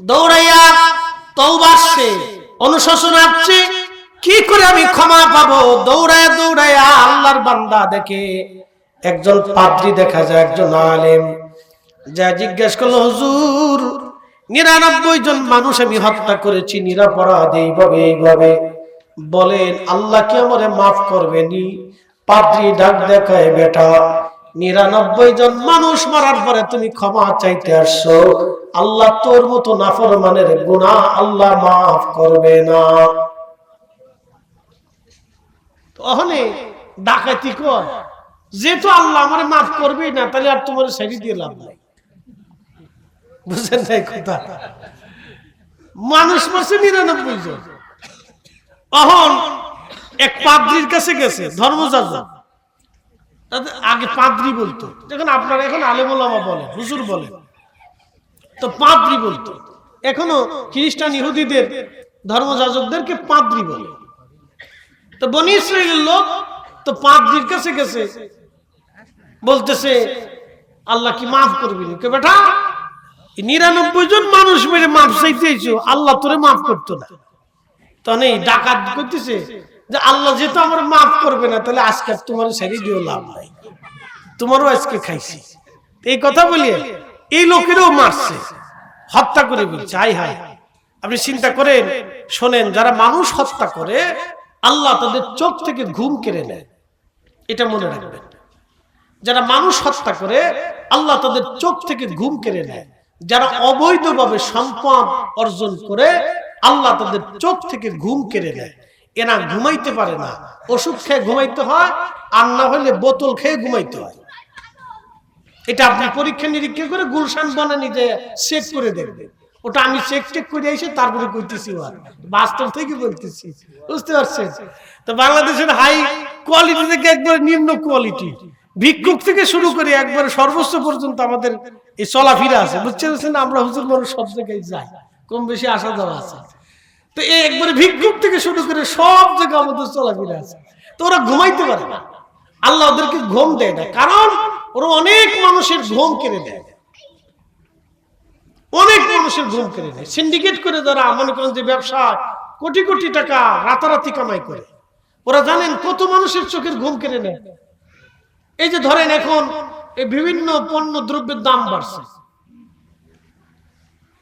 দৌড়াইয়া তওবা আসছে, অনুশোচন আসছে, কি করে আমি ক্ষমা পাবো। দৌড়ায় দৌড়াইয়া আল্লাহর বান্দা দেখে একজন পাদ্রী, দেখা যায় একজন আলেম, যা জিজ্ঞেস করলো, হুজুর 99 জন মানুষ আমি হত্যা করেছি নিরপরাধ, এইভাবে বলেন, আল্লাহ কি আমারে মাফ করবেনি? পাদ্রী ডাক দেখায়, বেটা 99 জন মানুষ মারার পরে তুমি ক্ষমা চাইতে আসছো, আল্লাহ তোর মতো নাফরমানের গুনাহ আল্লাহ মাফ করবে না। তাহলে ডাকাতি কর, যেহেতু আল্লাহ আমারে মাফ করবেই না, তাহলে আর তোমার ছেড়ে দিয়ে লাভ নাই। বুঝেন নাই কথা? মানুষ মারছে 99 জন। অহন এক পাদ্রীর কাছে গেছে, ধর্মযাজক, আগে পাদ্রি বলতো, যখন আপনারা এখন আলেম ওলামা বলেন, হুজুর বলেন, তো পাদ্রি বলতো। এখনো খ্রিস্টান ইহুদিদের ধর্মযাজকদেরকে পাদ্রি বলে। তো বনি ইসরাইলের লোক তো পাদ্রির কাছে গেছে, বলতেছে আল্লাহ কি মাফ করবি না? কে বেটা 99 জন মানুষ মেরে মাফ চাইতেছো, আল্লাহ তোরে মাফ করতো না? তখন এই ডাকাত করতেছে যে আল্লাহ যেহেতু আমার মাফ করবে না, তাহলে আজকে তোমার ছেড়ে দিও, লাভ নাই, তোমারও আজকে খাইছি। এই কথা বলিয়ে এই লোকেরও মারছে, হত্যা করে বলছে। হাই হাই, আপনি চিন্তা করেন, শোনেন, যারা মানুষ হত্যা করে আল্লাহ তাদের চোখ থেকে ঘুম কেড়ে নেয়, এটা মনে রাখবেন। যারা মানুষ হত্যা করে আল্লাহ তাদের চোখ থেকে ঘুম কেড়ে নেয়। যারা অবৈধভাবে সম্পদ অর্জন করে আল্লাহ তাদের চোখ থেকে ঘুম কেড়ে নেয়। এরা ঘুমাইতে পারে না, ওষুধ খেয়ে ঘুমাইতে হয়, আর না হলে বোতল খেয়ে ঘুমাইতে হয়। এটা আপনি পরীক্ষা নিরীক্ষা করে গুলশান বানানি যে চেক করে দেখবেন। ওটা আমি চেক করে এসে তারপরে কইতেছি, বাস্তব থেকে বলতেছি, বুঝতে পারছেন? তো বাংলাদেশের হাই কোয়ালিটি থেকে একবার নিম্ন কোয়ালিটি, ভিক্ষুক থেকে শুরু করে একবার সর্বোচ্চ পর্যন্ত আমাদের এই চলাফেরা আছে, বুঝছেন? আমরা হুজুর মানুষ সব জায়গায় যাই, কম বেশি আসা যাওয়া আছে। তো এই একবারে ভিক্ষুক থেকে শুরু করে সব জায়গায় আমাদের চলাফেরা আছে। তো ওরা ঘুমাইতে পারে না, আল্লাহ ওদেরকে ঘুম দেয় না, কারণ ওরা অনেক মানুষের ঘুম কেড়ে দেয়, অনেক মানুষের ঘুম কেড়ে নেয়। সিন্ডিকেট করে যারা মনে করেন যে ব্যবসা কোটি কোটি টাকা রাতারাতি কামাই করে, ওরা জানেন কত মানুষের চোখের ঘুম কেড়ে নেয়। এই যে ধরেন এখন এই বিভিন্ন পণ্য দ্রব্যের দাম বাড়ছে,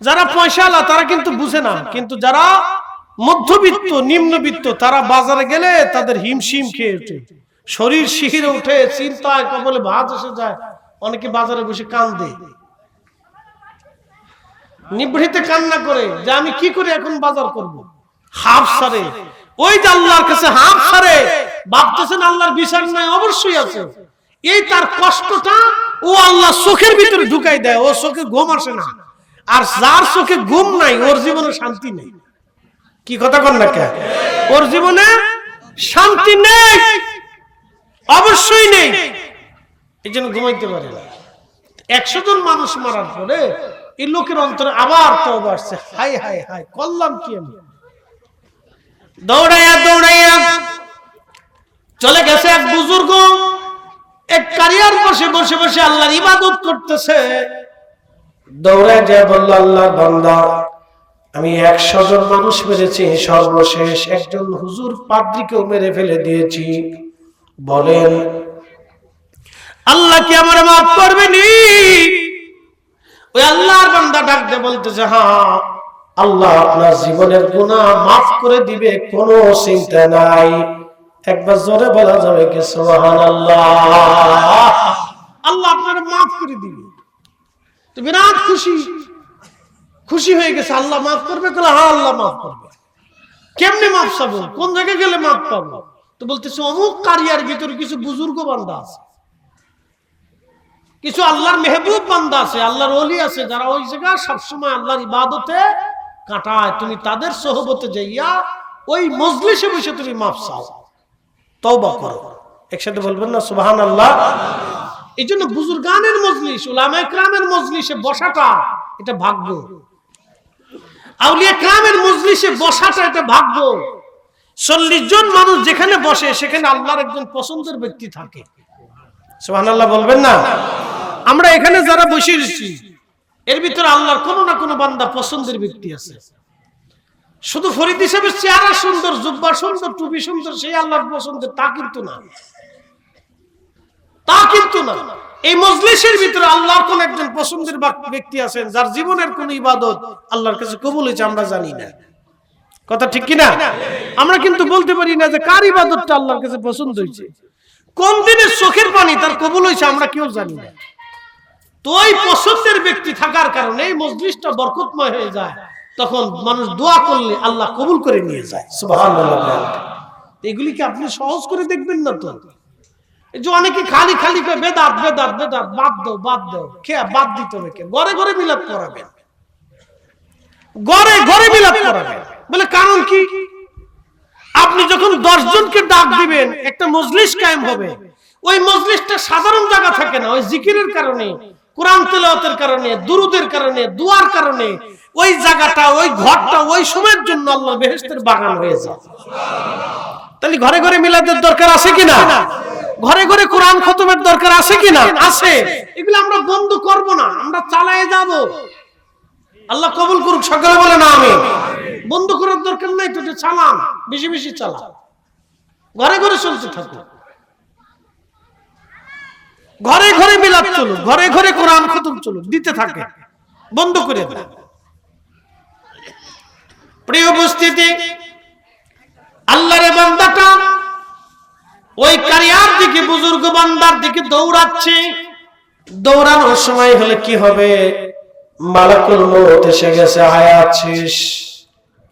যারা পয়সাওয়ালা তারা কিন্তু বুঝে না, কিন্তু যারা মধ্যবিত্ত নিম্নবিত্ত তারা বাজারে গেলে তাদের হিমশিম খেয়ে ওঠে, শরীর শিহরে ওঠে, চিন্তায় কবলে ভাঁজ এসে যায়। অনেকে বাজারে বসে কান্দে, নিভৃতে কান্না করে যে আমি কি করে এখন বাজার করব। হাফ সারে, ওই যে আল্লাহর কাছে হাফ সারে, ভাবতেছেন আল্লাহর বিচার নাই, অবশ্যই আছে। এই তার কষ্টটা ও আল্লাহ চোখের ভিতরে ঢুকাই দেয়, ও চোখে ঘুম আসে না। আর যার চোখে ঘুম নাই ওর জীবনে শান্তি নেই। কি কথা কন না কে? ওর জীবনে শান্তি নেই, অবশ্যই নেই, এই জন্য ঘুমাইতে পারে না। 100 জন মানুষ মারার পরে এই লোকের অন্তরে আবার তওবা আসছে, হাই হাই হাই করলাম কি আমি। দৌড়াইয়া দৌড়াইয়া চলে গেছে এক বুজুর্গ, এক কারিয়ার বসে বসে বসে আল্লাহর ইবাদত করতেছে। দৌড়ায় যায় বলল, আল্লাহর বান্দা, আমি 100 জন মানুষ মেরেছি, সর্বশেষ একজন হুজুর পাদ্রীকেও মেরে ফেলে দিয়েছি, বলেন আল্লাহ কি আমার মাফ করবেনি? ওই আল্লাহর বান্দা ডাক দিয়ে বলতেছে, হ্যাঁ আল্লাহ আপনার জীবনের গুনাহ মাফ করে দিবে, কোনো চিন্তা নাই। একবার জোরে বলা যাবে কি সুবহানাল্লাহ? আল্লাহ আপনার মাফ করে দিবে। তো বিরাট খুশি হয়ে গেছে, আল্লাহ মাফ করবে? হ্যাঁ আল্লাহ মাফ করবে। কেমনে মাফ চাবো, কোন জায়গায় গেলে মাফ পাবো? তো বলতেছে অমুক কারিয়ার ভিতরে কিছু বুজুর্গ বান্দা আছে, কিছু আল্লাহর মেহবুব বান্দা আছে, আল্লাহর ওলি আছে, যারা ওই জায়গায় সবসময় আল্লাহর ইবাদতে কাটায়। তুমি তাদের সোহবতে যাইয়া ওই মজলিসে বসে তুমি মাফ চাও, তওবা করো। একসাথে বলবেন না সুবহানাল্লাহ? এই জন্য বুজুর্গানের মজলিস, উলামায়ে কেরামের মজলিসে বসাটা এটা ভাগ্য, আউলিয়া কেরামের মজলিসে বসাটা এটা ভাগ্য। 40 জন মানুষ যেখানে বসে সেখানে আল্লাহর একজন পছন্দের ব্যক্তি থাকে। সুবহানাল্লাহ বলবেন না? আমরা এখানে যারা বসে আছি এর ভিতরে আল্লাহর কোনো না কোনো বান্দা পছন্দের ব্যক্তি আছে। শুধু ফরিদ হিসেবে চেহারা সুন্দর, জুব্বা সুন্দর, টুপি সুন্দর, সেই আল্লাহর পছন্দের তা কিন্তু না, তা কিন্তু না। এই মজলিসের ভিতরে আল্লাহর কোন একজন পছন্দের ব্যক্তি আছেন যার জীবনের কোন ইবাদত আল্লাহর কাছে কবুল হয়েছে আমরা জানি না। কথা ঠিক কিনা? আমরা কিন্তু বলতে পারি না যে কার ইবাদতটা আল্লাহর কাছে পছন্দ হয়েছে, কোন দিনের চোখের পানি তার কবুল হয়েছে আমরা কেউ জানি না। তো ওই পছন্দের ব্যক্তি থাকার কারণে এই মজলিসটা বরকতময় হয়ে যায়, তখন মানুষ দোয়া করলে আল্লাহ কবুল করে নিয়ে যায়। সুবহানাল্লাহ। এগুলিকে আপনি সহজ করে দেখবেন না তো। এই যে অনেকে খালি খালি করে বেদাত বেদাত বেদাত, বাদ দাও বাদ দাও, কে বাদ দিতে হবে? কে ঘরে ঘরে মিলাদ করাবেন, ঘরে ঘরে মিলাদ করাবেন, বলে কারণ কি? আপনি যখন 10 জনকে ডাক দিবেন একটা মজলিস কায়েম হবে, ওই মজলিসটা সাধারণ জায়গা থাকে না, ওই জিকিরের কারণে, কোরআন তেলাওয়াতের কারণে, দুরুদের কারণে, দুয়ার কারণে ওই জায়গাটা, ওই ঘরটা ওই সময়ের জন্য আল্লাহ বেহেশতের বাগান হয়ে যায়। তাহলে ঘরে ঘরে মিলাদের দরকার আছে কিনা? ঘরে ঘরে কোরআন খতমের দরকার আছে কিনা? আছে। এগুলো আমরা বন্ধ করব না, আমরা চালায়ে যাব। আল্লাহ কবুল করুক, সকলে বলে না আমিন। বন্ধ করার দরকার নাই তো, চালান, বেশি বেশি চালান, ঘরে ঘরে চলতে থাকুন। ঘরে ঘরে মিলাদ চলুক, ঘরে ঘরে কোরআন খতম চলুক, দিতে থাকে, বন্ধ করে দেন। প্রিয় উপস্থিতি, আল্লাহর বান্দাটা ওই কারিয়ার দিকে, বুজুর্গ বান্দার দিকে দৌড়াচ্ছে। দৌড়ানোর সময় হলে কি হবে? মালাকুল মউত এসে গেছে, হায়াত শেষ।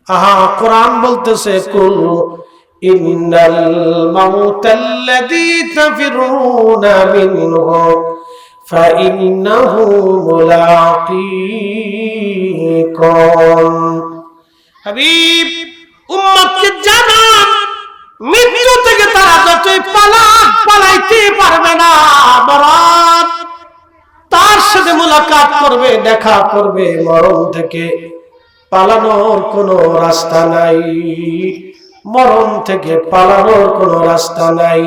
আহা, কোরআন বলতেছে, কুল ইন্নাল মাউতাল্লাযী তাফিরুনা মিনহু ফাইন্নাহু মুলাকীকুম। হাবিব, উম্মতকে জানান, মৃত্যু থেকে তারা যতই পালাইতে পারবে না, বরং তার সাথে মুলাকাত করবে, দেখা করবে। মরণ থেকে পালানোর কোনো রাস্তা নাই, মরণ থেকে পালানোর কোনো রাস্তা নাই।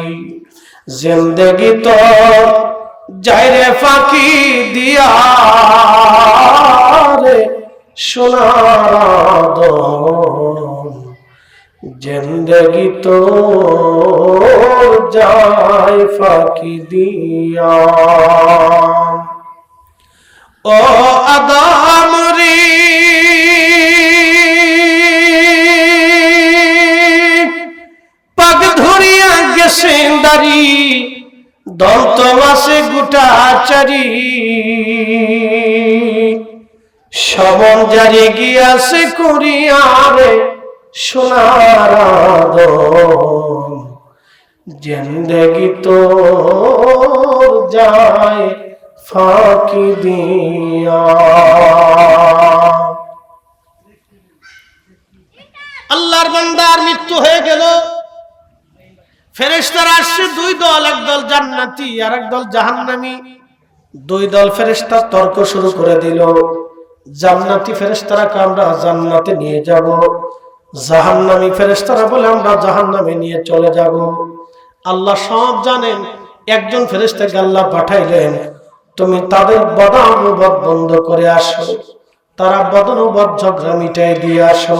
জিন্দেগি তো যাইরে ফাঁকি দিয়া রে সোনার আদম, জিন্দেগি তো যায় ফাঁকি দিয়া। ও আদম রে, পাগ ধরিয়া গেছে দাড়ি, দন্ত মাসে গোটা চারি, সমন জারি গিয়াছে করিয়ারে সোনার আদম, জিন্দেগি তো যায় ফাঁকি দিয়া। আল্লাহর বান্দার মৃত্যু হয়ে গেল। ফেরেশতারা আসছে দুই দল, এক দল জান্নাতি আর এক দল জাহান্নামী। দুই দল ফেরেশতা তর্ক শুরু করে দিল। জান্নাতি ফেরেশতারা কে আমরা জান্নাতে নিয়ে যাব, জাহান্নামী ফেরেশতারা বলে আমরা জাহান্নামে নিয়ে চলে যাব। আল্লাহ সব জানেন। একজন ফেরেশতাকে আল্লাহ পাঠাইলেন, তুমি তাদের বদানুবাদ বন্ধ করে আসো, তারা বদানুবাদ ঝগড়া মিটাই দিয়ে আসো।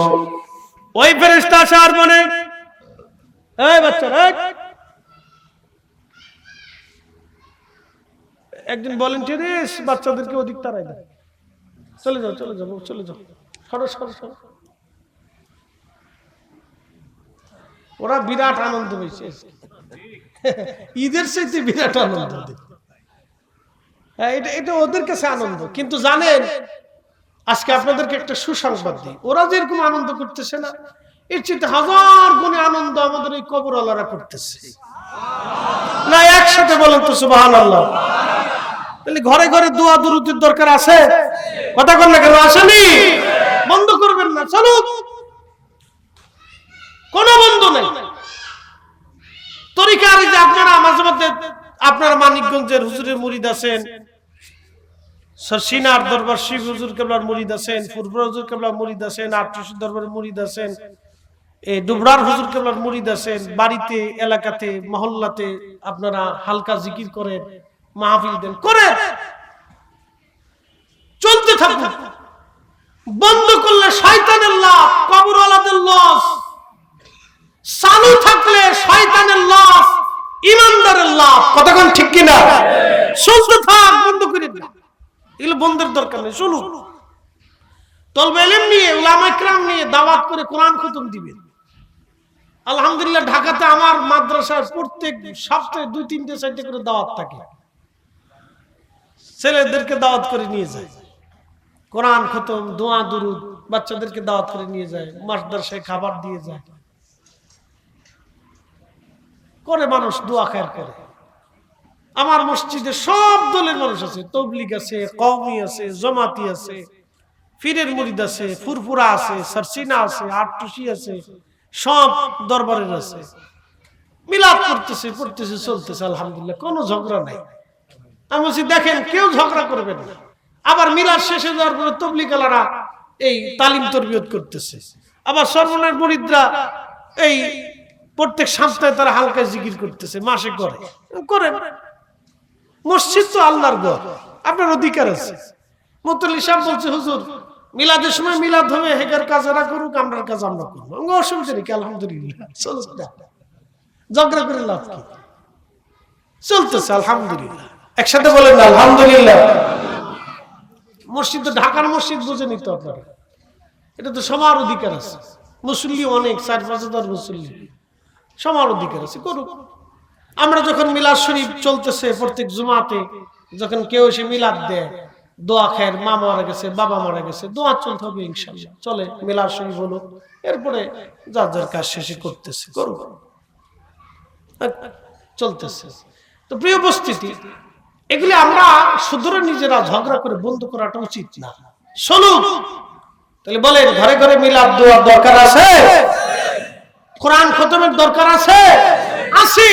ওই ফেরেশতা আসার মনে, এই বাচ্চারা, একজন ভলান্টিয়ার বাচ্চাদেরকে ওদিক তারাই দেয়, চলে যাও চলে যাও চলে যাও, সরো সরো সরো। ওরা বিরাট আনন্দ হয়েছে, ঈদের চাইতে বিরাট আনন্দ। এটা ওদের কাছে আনন্দ। কিন্তু জানেন, আজকে আপনাদেরকে একটা সুসংবাদ দিই, ওরা যেরকম আনন্দ করতেছে না, এর চেয়ে হাজার গুণে আনন্দ আমাদের এই কবরওয়ালারা করতেছে না। একসাথে বলেন তো সুবহানাল্লাহ। তাহলে ঘরে ঘরে দোয়া দুরুদের দরকার আছে, কথা বল না কেন? আসেনি? বন্ধ করবেন না, চলো, কোনো বন্ধ নেই। তরিকার যে আপনারা মাঝে মধ্যে আপনারা মানিকগঞ্জের হুজুরের মুরিদ আছেন, সিনার দরবার শিব হুজুর কেবলার মুরিদ আছেন, ফুরফুরা হুজুর কেবলার মুরিদ আছেন, আটরশি দরবারের মুরিদ আছেন, এই ডুবরার হুজুর কেবলার মুরিদ আছেন। বাড়িতে, এলাকাতে, মহল্লাতে আপনারা হালকা জিকির করেন, মাহফিল দেন, করেন, চলতে থাকুন। বন্ধ করলে শয়তানের লাভ, কবরওয়ালাদের লস। চালু থাকলে শয়তানের লস, ইমানদারের লাভ। কতক্ষণ ঠিক কিনা? চলতে থাক, বন্ধ করে না। এগুলো বন্ধের দরকার নেই, চলুন। তলবে ইলম নিয়ে, উলামা ইকরাম নিয়ে দাওয়াত করে কোরআন খতম দিবেন। আলহামদুলিল্লাহ, ঢাকাতে আমার মাদ্রাসার প্রত্যেক সপ্তাহে 2-3-4 করে দাওয়াত থাকে। ছেলেদেরকে দাওয়াত করে নিয়ে যায়, কোরআন খতম, দোয়া দুরুদ, বাচ্চাদেরকে দাওয়াত করে নিয়ে যায়, মাদ্রাসায় খাবার দিয়ে যায়, করে মানুষ দোয়া খায়ের করে। আমার মসজিদে সব দলের মানুষ আছে, তবলিগ আছে, কওমি আছে, জামাতি আছে, ফিরের মুরিদ আছে, ফুরফুরা আছে, সরসিনা আছে, আটটুসি আছে, সব দরবারের আছে। মিলাদ পড়তেছে চলতেছে, আলহামদুলিল্লাহ, কোনো ঝগড়া নাই। আমি বলছি দেখেন কেউ ঝগড়া করবেন না। আবার মিলাদ শেষে যাওয়ার পরে তবলিগালারা এই তালিম তরবিয়ত করতেছে, আবার সর্বনার মুরিদরা এই প্রত্যেক সপ্তাহে তারা হালকা জিকির করতেছে, মাসে করে। মসজিদ তো আল্লাহর ঘর, আপনার অধিকার আছে। মুতল্লি সাহেব বলছে হুজুর মিলাদের সময় মিলাদ হবে, হেকার কাজ এরা করুক, আমরার কাজ আমরা করবো, অসুবিধা নেই, আলহামদুলিল্লাহ ঝগড়া করে লাভ কি, চলতেছে আলহামদুলিল্লাহ। একসাথে বলেন না আলহামদুলিল্লাহ। মসজিদ তো ঢাকার মসজিদ বুঝে নিতে আপনারা, এটা তো সবার অধিকার আছে। মুসল্লি অনেক, 4-5 মুসল্লি, সবার অধিকার আছে, করুক। আমরা যখন মিলাদ শরীফ চলতেছে প্রত্যেক জুমাতে, যখন কেউ এসে মিলাদ দেয়, দোয়া খায়, মা মারা গেছে, বাবা মারা গেছে, দোয়া চলতে হবে ইনশাআল্লাহ। চলে মিলাদ শরীফ হলো, এরপরে যার যার কাজ শেষে করতেছে, করুক, চলতেছে। তো প্রিয় উপস্থিতি, এগুলি আমরা শুধু নিজেরা ঝগড়া করে বন্ধ করাটা উচিত না। চলুন তাহলে বলেন, ঘরে ঘরে মিলাদ দোয়ার দরকার আছে, কোরআন খতমের দরকার আছে, আছে।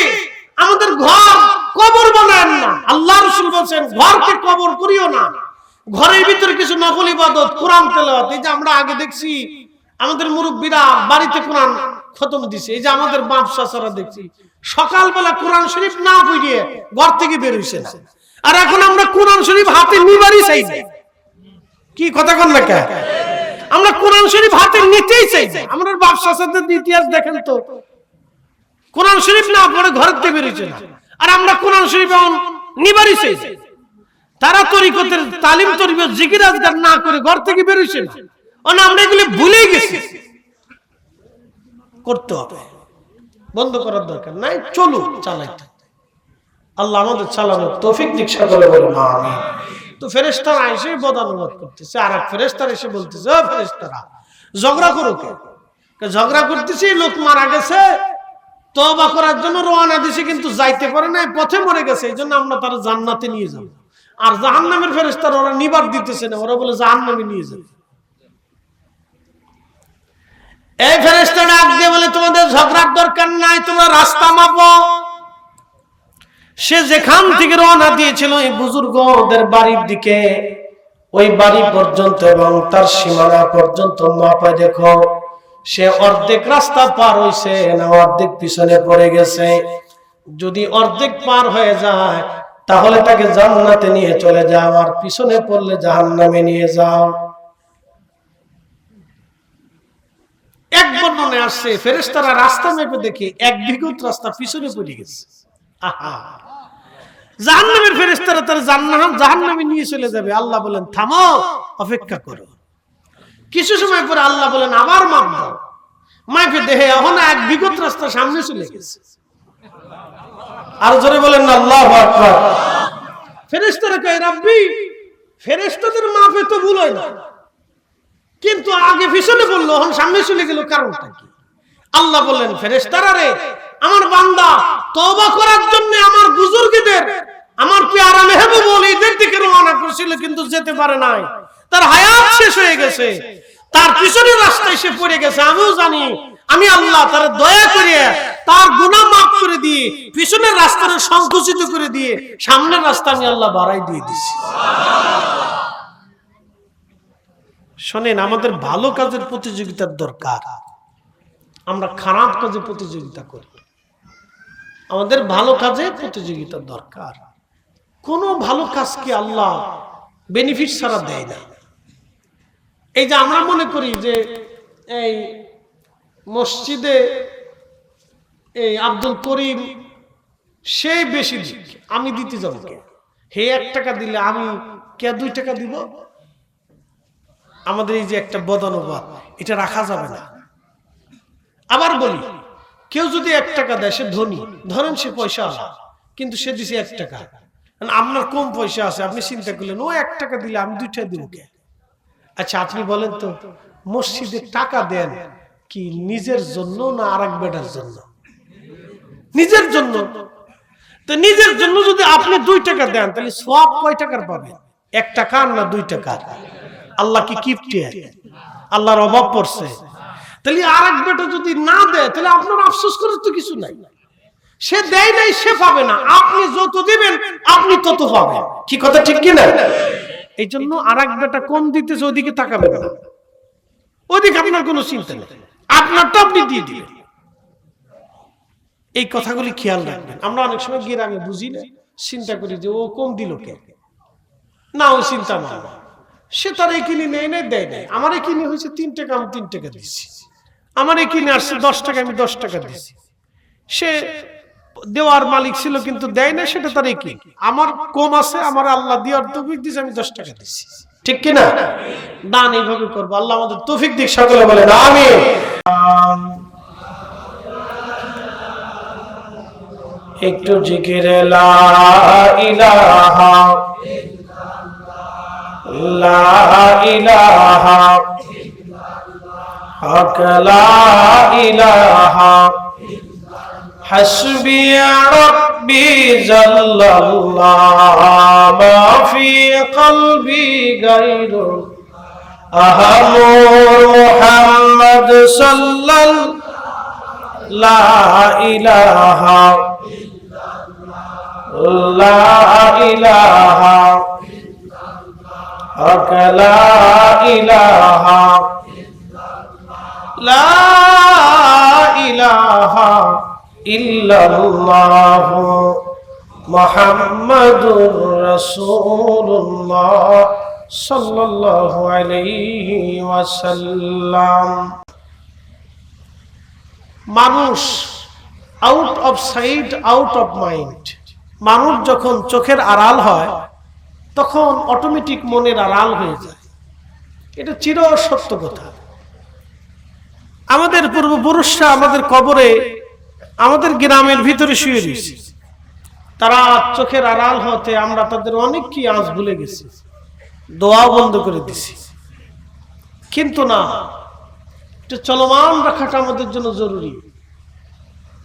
আমাদের ঘর কবর বানায় না, আল্লাহ রাসূল বলেছেন ঘরকে কবর করিও না। ঘরের ভিতরে কিছু নফল ইবাদত, কোরআন তেলাওয়াত, এই যে আমরা আগে দেখছি আমাদের মুরব্বীরা বাড়িতে কোরআন খতম দিছে, এই যে আমাদের বাপ চাচারা দেখছি সকালবেলা কোরআন শরীফ না পড়িয়ে ঘর থেকে বের হইছে না। আর এখন আমরা কোরআন শরীফ হাতে নিবারই চাই না। কি কথা কন না কে? আমরা কোরআন শরীফ হাতে নিতেই চাই না। আমরা বাপ চাচাদের ইতিহাস দেখেন তো, কোরআন শরীফ না পড়ে ঘর থেকে বের হইছে না, আর আমরা কোরআন শরীফ নিবারই চাই। তারা তরিকতের তালিম তরবিয়ত জিকির আজকার না করে ঘর থেকে বের হইছে না, আমরা এগুলি ভুলেই গেছি। করতে হবে, বন্ধ করার দরকার নাই, চলুন চালাইতে। আল্লাহ আমাদের চালানোর তৌফিক দিক সকলে বলুন আমিন। তো ফেরেশতারা এসে বদানুবাদ করতেছে, আর এক ফেরেশতারা এসে বলতেছে, ও ফেরেশতারা ঝগড়া করো কে? ঝগড়া করতেছি, লোক মারা গেছে, তওবা করার জন্য রওনা দিছে, কিন্তু যাইতে পারে না, পথে মরে গেছে, এই জন্য আমরা তারা জান্নাতে নিয়ে যাব। আর জাহান্নামের ফেরেশতারা ওরা নিবার দিতেছে না, ওরা বলে জাহান্নামে নিয়ে যাবে। এই ফেরেশতা ডাক দিয়ে বলে, তোমাদের ঝগড়ার দরকার নাই, তোমরা রাস্তা মাপো। সে যেখান থেকে রওনা দিয়েছিল এই বুজুর্গদের বাড়ির দিকে, ওই বাড়ি পর্যন্ত এবং তার সীমানা পর্যন্ত মাপা দেখো, সে অর্ধেক রাস্তা পার হইছে না অর্ধেক পিছনে পড়ে গেছে। যদি অর্ধেক পার হয়ে যায় তাহলে তাকে জান্নাতে নিয়ে চলে যাও, আর পিছনে পড়লে জাহান্নামে নিয়ে যাও। এক বর্ণনে আসছে ফেরেশতারা রাস্তা মেপে দেখে 1 বিঘত রাস্তা পিছনে পড়ে গেছে। আহা, জাহান্নামের ফেরেশতারা তার জাহান্নামে নিয়ে চলে যাবে। আল্লাহ বলেন থামো, অপেক্ষা করো। কিছু সময় পরে আল্লাহ বলেন আবার মাপ দাও। মাপে দেখে এখন 1 বিঘত রাস্তা সামনে চলে গেছে। আর জোরে বলেন না আল্লাহু আকবার। ফেরেশতারা কয় রাব্বি, ফেরেশতাদের মাপে তো ভুল হয় না, কিন্তু আগে পিছনে বললো, এখন সামনে চলে গেল, কারণটা কি? আল্লাহ বললেন ফেরেশতারা রে, আমার বান্দা তওবা করার জন্য আমার বুজুর্গদের, আমার পেয়ারা মেহবুব ওলিদের দিকে রওনা করেছিল, কিন্তু যেতে পারে নাই, তার হায়াত শেষ হয়ে গেছে, তার পিছনের রাস্তায় সে পড়ে গেছে। আমিও জানি, আমি আল্লাহ তার দয়া করে তার গুনাহ মাফ করে দিয়ে পিছনের রাস্তাটা সংকুচিত করে দিয়ে সামনের রাস্তা আমি আল্লাহ বাড়াই দিয়ে দিছি। শোনেন, আমাদের ভালো কাজের প্রতিযোগিতার দরকার, আমরা খারাপ কাজে প্রতিযোগিতা করি। আমাদের ভালো কাজে প্রতিযোগিতার দরকার। কোনো ভালো কাজকে আল্লাহ বেনিফিট ছাড়া দেয় না। এই যে আমরা মনে করি যে এই মসজিদে এই আব্দুল করিম সে বেশি দিক, আমি দিতে যাবো কে? হে 1 টাকা দিলে আমি কে 2 টাকা দিব? আমাদের এই যে একটা বদানুবাদ, এটা রাখা যাবে না। আবার বলি, কেউ যদি 1 টাকা দেয়, সে ধনী, ধরেন সে পয়সা আছে, কিন্তু সে দিছে 1 টাকা, আপনার কম পয়সা আছে, আপনি চিন্তা করলেন ও 1 টাকা দিলে আমি 2 টাকা দিব কে? আচ্ছা আপনি বলেন তো, মসজিদে টাকা দেন কি নিজের জন্য না আরেক বেটার জন্য? নিজের জন্য। তো নিজের জন্য যদি আপনি 2 টাকা দেন, তাহলে সওয়াব কয় টাকার পাবেন? 1 টাকা না 2 টাকা? আল্লাহ কি কিপটে? আল্লাহর অভাব পড়ছে? তাহলে আরেক বেটা যদি না দেয়, তাহলে আপনার আফসোস করার তো কিছু নাই। সে দেয় নাই, সে পাবে না। আপনি যত দিবেন আপনি তত পাবেন। কি কথা ঠিক কি না? এই জন্য আর এক বেটা কম দিতেছে, ওইদিকে তাকাবেন না, ওইদিকে আপনার কোনো চিন্তা নেই, আপনারটা আপনি দিয়ে দিবেন। এই কথাগুলি খেয়াল রাখবেন। আমরা অনেক সময় গ্রামে বুঝি না, চিন্তা করি যে ও কম দিল কে, না ওই চিন্তা না, সে তার এই কিনে নেয় নেই, দেয় নেই। আমার এই কিনে হয়েছে 3 টাকা, আমি 3 টাকা দিচ্ছি। আমার এই কিনে আসছে 10 টাকা, আমি 10 টাকা দিচ্ছি। সে দেওয়ার মালিক ছিল কিন্তু দেয় না, সেটা তার কি। আমার কম আছে, আমার আল্লাহ দেওয়ার তৌফিক দিয়েছে, আমি 10 টাকা দিচ্ছি। ঠিক কিনা? দান এইভাবে করবো। আল্লাহ আমাদের তৌফিক দিক। সকলে বলেন আমিন। একটু জিকিরে লা ইলাহা লা ইলাহা হক লা ইলাহা হাসবি রাব্বি জাল্লাল্লাহ মা ফি কলবি গায়রু আহমুর মুহাম্মদ সাল্লাল্লাহু লা ইলাহা লা ইলাহা হক লা ইলাহা লা ইলাহা ইল্লাল্লাহ মুহাম্মাদুর রাসূলুল্লাহ সাল্লাল্লাহু আলাইহি ওয়াসাল্লাম। মানুষ out of sight, out of mind. মানুষ যখন চোখের আড়াল হয় তখন অটোমেটিক মনের আড়াল হয়ে যায়। এটা চির সত্য কথা। আমাদের পূর্বপুরুষরা আমাদের কবরে, আমাদের গ্রামের ভিতরে শুয়ে রয়েছে। তারা চোখের আড়াল হতে আমরা তাদের অনেক কি আজ ভুলে গেছি, দোয়া বন্ধ করে দিছি। কিন্তু না, এটা চলমান রাখাটা আমাদের জন্য জরুরি।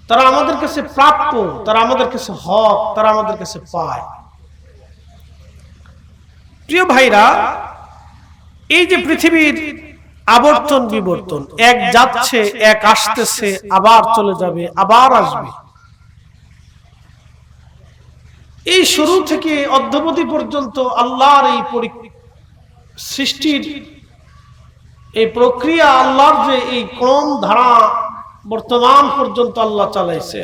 তারা আমাদের কাছে প্রাপ্য, তারা আমাদের কাছে হক, তারা আমাদের কাছে পায়। প্রিয় ভাইরা, এই যে পৃথিবীর আবর্তন বিবর্তন, এক যাচ্ছে এক আসতেছে, আবার চলে যাবে, আবার আসবে। এই শুরু থেকে অদ্যাবধি পর্যন্ত আল্লাহর এই সৃষ্টির এই প্রক্রিয়া, আল্লাহর যে এই ক্রম ধারা বর্তমান পর্যন্ত আল্লাহ চালাইছে,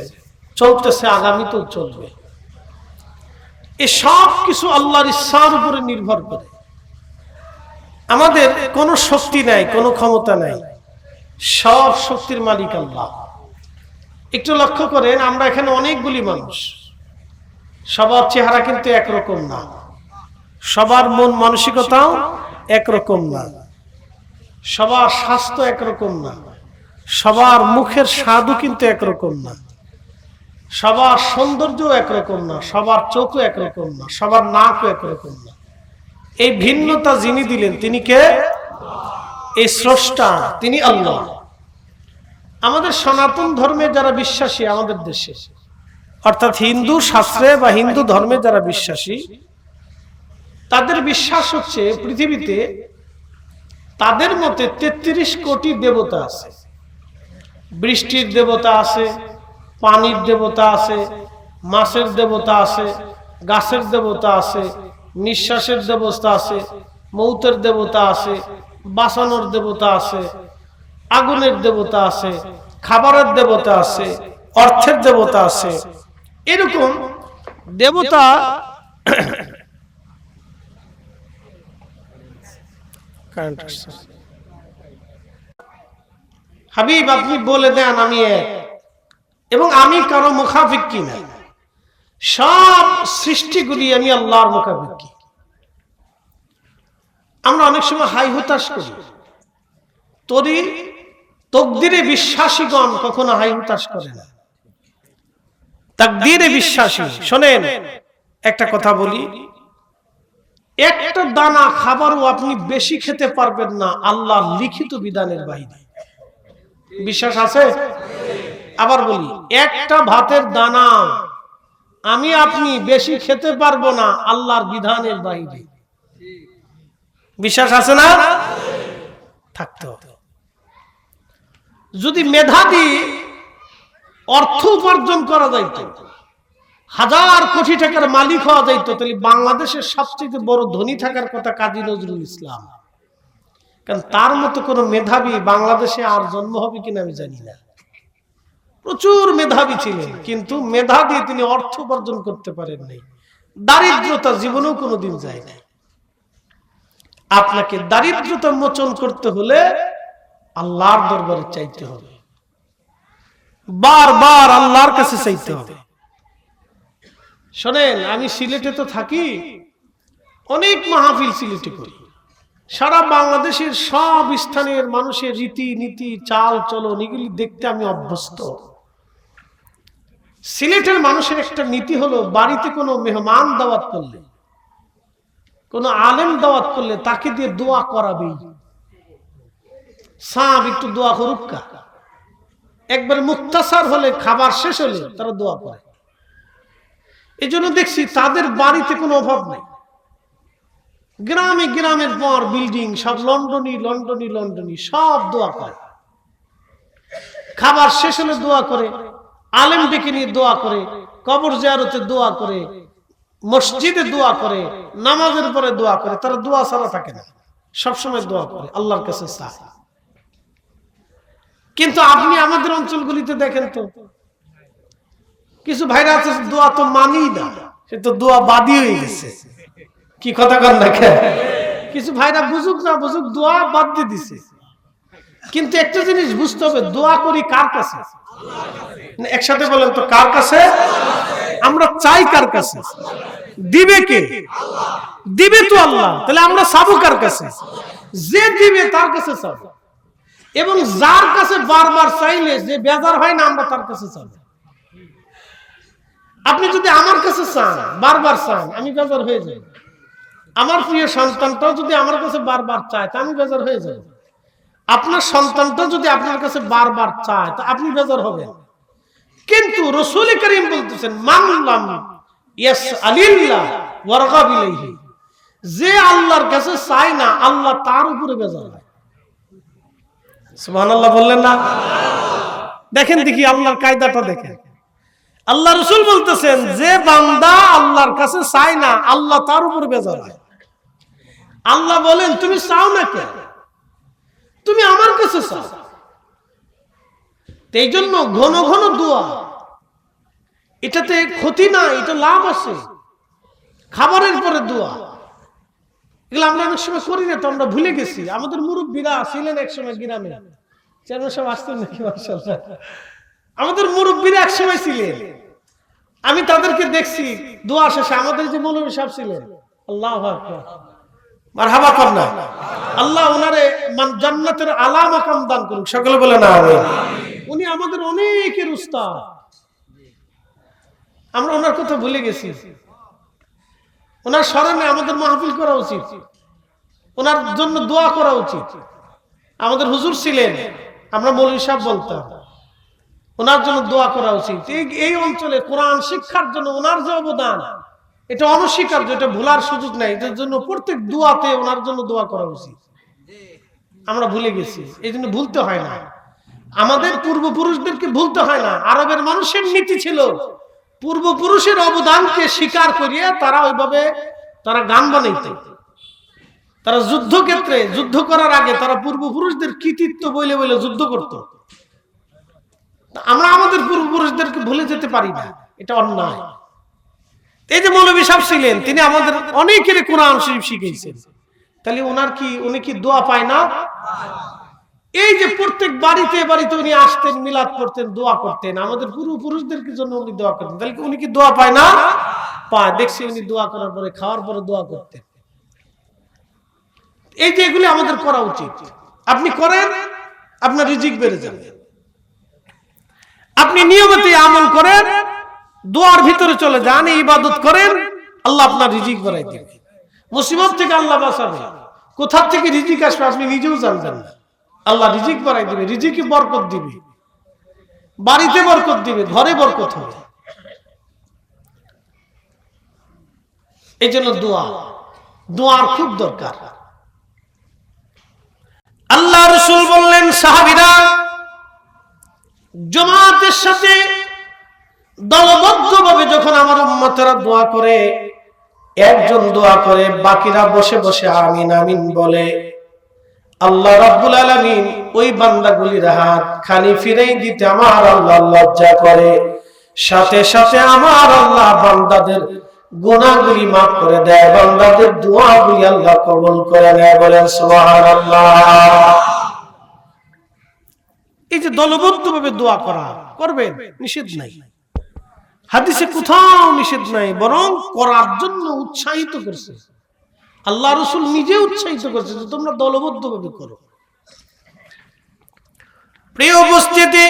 চলতেছে, আগামীতেও চলবে। এই সব কিছু আল্লাহর ইচ্ছার উপরে নির্ভর করে। আমাদের কোনো শক্তি নাই, কোনো ক্ষমতা নাই, সব শক্তির মালিক আল্লাহ। একটু লক্ষ্য করেন, আমরা এখানে অনেকগুলি মানুষ, সবার চেহারা কিন্তু একরকম না, সবার মন মানসিকতাও একরকম না, সবার স্বাস্থ্য একরকম না, সবার মুখের স্বাদও কিন্তু একরকম না, সবার সৌন্দর্য একরকম না, সবার চোখও একরকম না, সবার নাকও একরকম না। এই ভিন্নতা যিনি দিলেন তিনি কে? এই স্রষ্টা, তিনি আল্লাহ। আমাদের সনাতন ধর্মে যারা বিশ্বাসী আমাদের দেশে, অর্থাৎ হিন্দু শাস্ত্রে বা হিন্দু ধর্মে যারা বিশ্বাসী, তাদের বিশ্বাস হচ্ছে পৃথিবীতে তাদের মতে 33 কোটি দেবতা আছে। বৃষ্টির দেবতা আছে, পানির দেবতা আছে, মাছের দেবতা আছে, গাছের দেবতা আছে, নিঃশ্বাসের দেবতা আছে, মৌতের দেবতা আছে, বাঁচানোর দেবতা আছে, আগুনের দেবতা আছে, খাবারের দেবতা আছে, অর্থের দেবতা আছে। এরকম দেবতা হাবিব আপনি বলে দেন আমি এক, এবং আমি কারো মুখাফিক কিনা। সব সৃষ্টিগুলি আমি আল্লাহর মুখাফিক। আমরা অনেক সময় হাই হুতাশ করি, তকদিরে বিশ্বাসীগণ কখনো হাই হুতাশ করে না। তাকদীরে বিশ্বাসী, শোনেন একটা কথা বলি, একটা দানা খাবারও আপনি বেশি খেতে পারবেন না আল্লাহর লিখিত বিধানের বাইরে। বিশ্বাস আছে? আবার বলি, একটা ভাতের দানা আমি আপনি বেশি খেতে পারবো না আল্লাহর বিধানের বাইরে। বিশ্বাস আছে না? থাকতে হবে। যদি মেধা দিয়ে অর্থ উপার্জন করা যাইত, হাজার কোটি টাকার মালিক হওয়া যাইত, তাহলে বাংলাদেশের সবচেয়ে বড় ধনী থাকার কথা কাজী নজরুল ইসলাম। কারণ তার মতো কোন মেধাবী বাংলাদেশে আর জন্ম হবে কিনা আমি জানি না। প্রচুর মেধাবী ছিলেন, কিন্তু মেধা দিয়ে তিনি অর্থ উপার্জন করতে পারেন নাই। দারিদ্রতা জীবনেও কোনোদিন যায় না। আপনাকে দারিদ্রতা মোচন করতে হলে আল্লাহর দরবারে চাইতে হবে, বারবার আল্লাহর কাছে চাইতে হবে। শোনেন, আমি সিলেটে তো থাকি, অনেক মাহফিল সিলেটে করি। সারা বাংলাদেশের সব স্থানের মানুষের রীতি নীতি চাল চলন এগুলি দেখতে আমি অভ্যস্ত। সিলেটের মানুষের একটা নীতি হলো, বাড়িতে কোনো মেহমান দাওয়াত করলে, কোনো আলেম দাওয়াত করলে তাকে দিয়ে দোয়া করাবেই। সাহাব একটু দোয়া করুক কা, একবার মুক্তাসার হলে, খাবার শেষ হলে তারা দোয়া করে। এই জন্য দেখছি তাদের বাড়িতে কোনো অভাব নাই। গ্রামে গ্রামের পর বিল্ডিং, সব লন্ডনী লন্ডনী লন্ডনী, সব দোয়া করে। খাবার শেষ হলে দোয়া করে, আলেম ডেকে নিয়ে দোয়া করে, কবর জিয়ারতে দোয়া করে, মসজিদে দোয়া করে, নামাজের পরে দোয়া করে। তারা দোয়া ছাড়া থাকে না, সবসময় দোয়া করে, আল্লাহর কাছে চায়। কিন্তু আপনি আমাদের অঞ্চলগুলিতে দেখেন তো, কিছু ভাইরা আছে দোয়া তো মানি না, সে তো দোয়া বাদী হয়ে গেছে। কি কথা কন দেখেন, কিছু ভাইরা বুঝুক না বুঝুক দোয়া বাদ দিয়ে দিছে। কিন্তু একটা জিনিস বুঝতে হবে, দোয়া করি কার কাছে? একসাথে বলেন তো, কার কাছে? আমরা চাই কার কাছে? দিবে কে? দিবে তো আল্লাহ। তাহলে আমরা চাবো কার কাছে? যে দিবে তার কাছে চাবো। এবং যার কাছে বারবার চাইলে যে বেজার হয় না, আমরা তার কাছে চাবো। আপনি যদি আমার কাছে চান, বারবার চান, আমি বেজার হয়ে যাই। আমার প্রিয় সন্তানটাও যদি আমার কাছে বারবার চায় তা আমি বেজার হয়ে যাই। আপনার সন্তানটা যদি আপনার কাছে বারবার চায় তা আপনি বেজার হবেন। কিন্তু রাসূল করিম বলতেছেন, মান লাম ইয়াসআলিল্লাহ ওয়ারগাব ইলাইহি, যে আল্লাহর কাছে চায় না, আল্লাহ তার উপরে বেজার হয়। সুবহানাল্লাহ বললেন না? দেখেন দেখি আল্লাহর কায়দাটা দেখেন। আল্লাহ রাসূল বলতেছেন, যে বান্দা আল্লাহর কাছে চায় না, আল্লাহ তার উপরে বেজার হয়। আল্লাহ বলেন, তুমি চাও না কেন? তুমি আমার কাছে চাও। এই জন্য ঘন ঘন দোয়া, এটাতে ক্ষতি না, এটা লাভ আছে। খাবারের পরে দোয়া, এগুলো আমরা অনেক সময় করি না তো, আমরা ভুলে গেছি। আমাদের মুরব্বীরা ছিলেন এক সময় গ্রামে, চেয়ারম্যান সাহেব আসতেন নাকি? মাশাআল্লাহ, আমাদের মুরব্বীরা এক সময় ছিলেন, আমি তাদেরকে দেখছি দোয়া শেষে। আমাদের যে মৌলভী সাহেব ছিলেন, আল্লাহু আকবার, মারহাবা করনা, আল্লাহ ওনারে জান্নাতের আলা মাকাম দান করুক, সকলে বলে না আমিন। উনি আমাদের অনেকের উস্তাদ, আমরা ওনার কথা ভুলে গেছি। ওনার স্মরণে আমাদের মাহফিল করা উচিত, ওনার জন্য দোয়া করা উচিত। আমাদের হুজুর ছিলেন, আমরা মৌলভী সাহেব বলতাম, ওনার জন্য দোয়া করা উচিত। এই অঞ্চলে কোরআন শিক্ষার জন্য ওনার যে অবদান, এটা অনস্বীকার্য, এটা ভোলার সুযোগ নাই। এটার জন্য প্রত্যেক দোয়াতে ওনার জন্য দোয়া করা উচিত। আমরা ভুলে গেছি, এই জন্য ভুলতে হয় না। আমাদের পূর্বপুরুষদেরকে ভুলতে হয় না। আরবের মানুষের নীতি ছিল, পূর্বপুরুষের অবদানকে স্বীকার করিয়া তারা ওইভাবে তারা গান বানাইত। তারা যুদ্ধক্ষেত্রে যুদ্ধ করার আগে তারা পূর্বপুরুষদের কৃতিত্ব বলে বলে যুদ্ধ করত। আমরা আমাদের পূর্বপুরুষদেরকে ভুলে যেতে পারি না, এটা অন্যায়। এই যে মৌলভী সাহেব ছিলেন, তিনি আমাদের অনেকের কোরআন শরীফ শিখিয়েছেন। তাহলে উনি কি দোয়া পায় না? এই যে প্রত্যেক বাড়িতে বাড়িতে উনি আসতেন, মিলাদ করতেন, দোয়া করতেন, আমাদের পূর্বপুরুষদের জন্য উনি দোয়া করতেন। তাহলে উনি কি দোয়া পায় না? পায়। দেখছি উনি দোয়া করার পরে, খাওয়ার পরে দোয়া করতেন। এই যে এগুলি আমাদের করা উচিত। আপনি করেন, আপনার রিজিক বেড়ে যাবে। আপনি নিয়মিত আমল করেন, দোয়ার ভিতরে চলে যান, ইবাদত করেন, আল্লাহ আপনার রিজিক বাড়াই দিবে। মুসিবত থেকে আল্লাহ বাঁচাবে। কোথা থেকে রিজিক আসবে আপনি নিজেও জানবেন না। আল্লাহ রিজিক বাড়াই দিবে, রিজিকে বরকত দিবে, বাড়িতে বরকত দিবে, ঘরে বরকত হবে। এই জন্য দোয়ার খুব দরকার। আল্লাহ রাসূল বললেন, সাহাবীরা জামাতের সাথে দলবদ্ধভাবে যখন আমার উম্মতেরা দোয়া করে, একজন দোয়া করে, বাকিরা বসে বসে আমিন আমিন বলে, আল্লাহ রাব্বুল আলামিন ওই বান্দাগুলির হাত খালি ফিরেই দিতে আমার আল্লাহ লজ্জা করে। সাথে সাথে আমার আল্লাহ বান্দাদের গুনাহগুলি মাফ করে দেয়, বান্দাদের দোয়াগুলি আল্লাহ কবুল করে নেয়। বলেন সুবহানাল্লাহ। এই যে দলবদ্ধভাবে দোয়া করা, করবেন, নিষেধ নাই, হাদিসে কোথাও নিষেধ নাই, বরং করার জন্য উৎসাহিত করছে। আল্লাহ রাসূল নিজে উৎসাহিত করছে যে তোমরা দলবদ্ধভাবে করো। প্রিয় উপস্থিতি,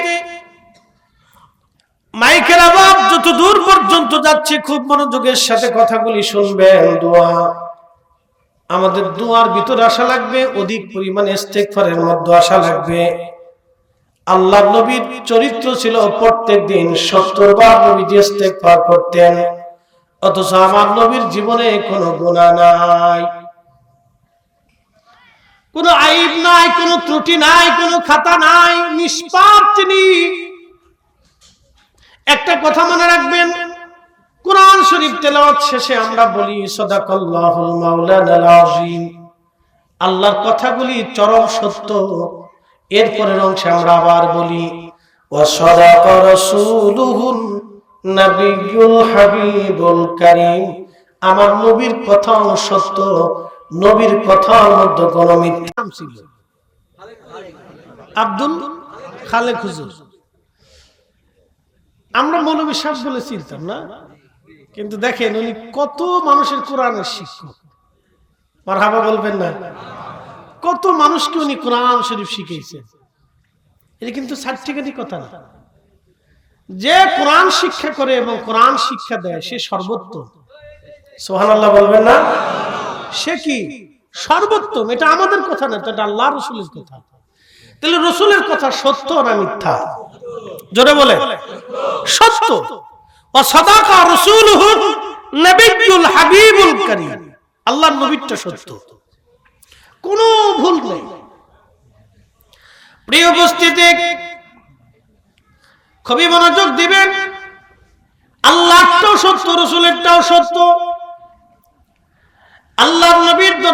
মাইকের আওয়াজ যত দূর পর্যন্ত যাচ্ছে খুব মনোযোগের সাথে কথাগুলি শুনবেন। দোয়া, আমাদের দোয়ার ভিতরে আসা লাগবে, অধিক পরিমাণে ইস্তেগফারের মধ্যে আসা লাগবে। আল্লাহর নবীর চরিত্র ছিল প্রত্যেক দিন 70 বার নবীজি ইস্তেগফার করতেন, অথচ আমার নবীর জীবনে কোনো গুনাহ নাই, কোনো আইব নাই, কোনো ত্রুটি নাই, কোনো খাতা নাই, নিষ্পাপ তিনি। একটা কথা মনে রাখবেন, কোরআন শরীফ তেলাওয়াত শেষে আমরা বলি সাদাকাল্লাহুল মাওলানাল আযীম, আল্লাহর কথাগুলি চরম সত্য। এরপরের অংশে আমরা আবার বলি ওয়া সাদাকা রাসূলুহুন নবিয়্যুল হাবিবুল কারীম, আমার নবীর কথাও সত্য, নবীর কথার মধ্যে কোনো মিথ্যা ছিল। আব্দুল খালেক হুজুর, আমরা মৌলভী সাহেব বলে চিনতাম না, কিন্তু দেখেন উনি কত মানুষের কোরআনের শিক্ষক। মারহাবা বলবেন না? কত মানুষকে উনি কোরআন শরীফ শিখিয়েছেন। এটা কিন্তু সার্টিফিকেটের কথা না। যে কোরআন শিক্ষা করে এবং কোরআন শিক্ষা দেয় সে সর্বোত্তম। সুবহানাল্লাহ বলবেন না? সে কি সর্বোত্তম? এটা আমাদের কথা না, এটা আল্লাহ রাসূলের কথা। তাহলে রাসূলের কথা সত্য না মিথ্যা? জোরে বলে সত্য। ওয়া সাদাকা রাসূলুহু নবিয়্যুল হাবিবুল কারীম, আল্লাহর নবীটা সত্য, কোনো ভুল নেই। প্রিয় উপস্থিতি, খুবই মনোযোগ দিবেন। আল্লাহটাও সত্য, রাসূলেরটাও সত্য। আল্লাহর নবীর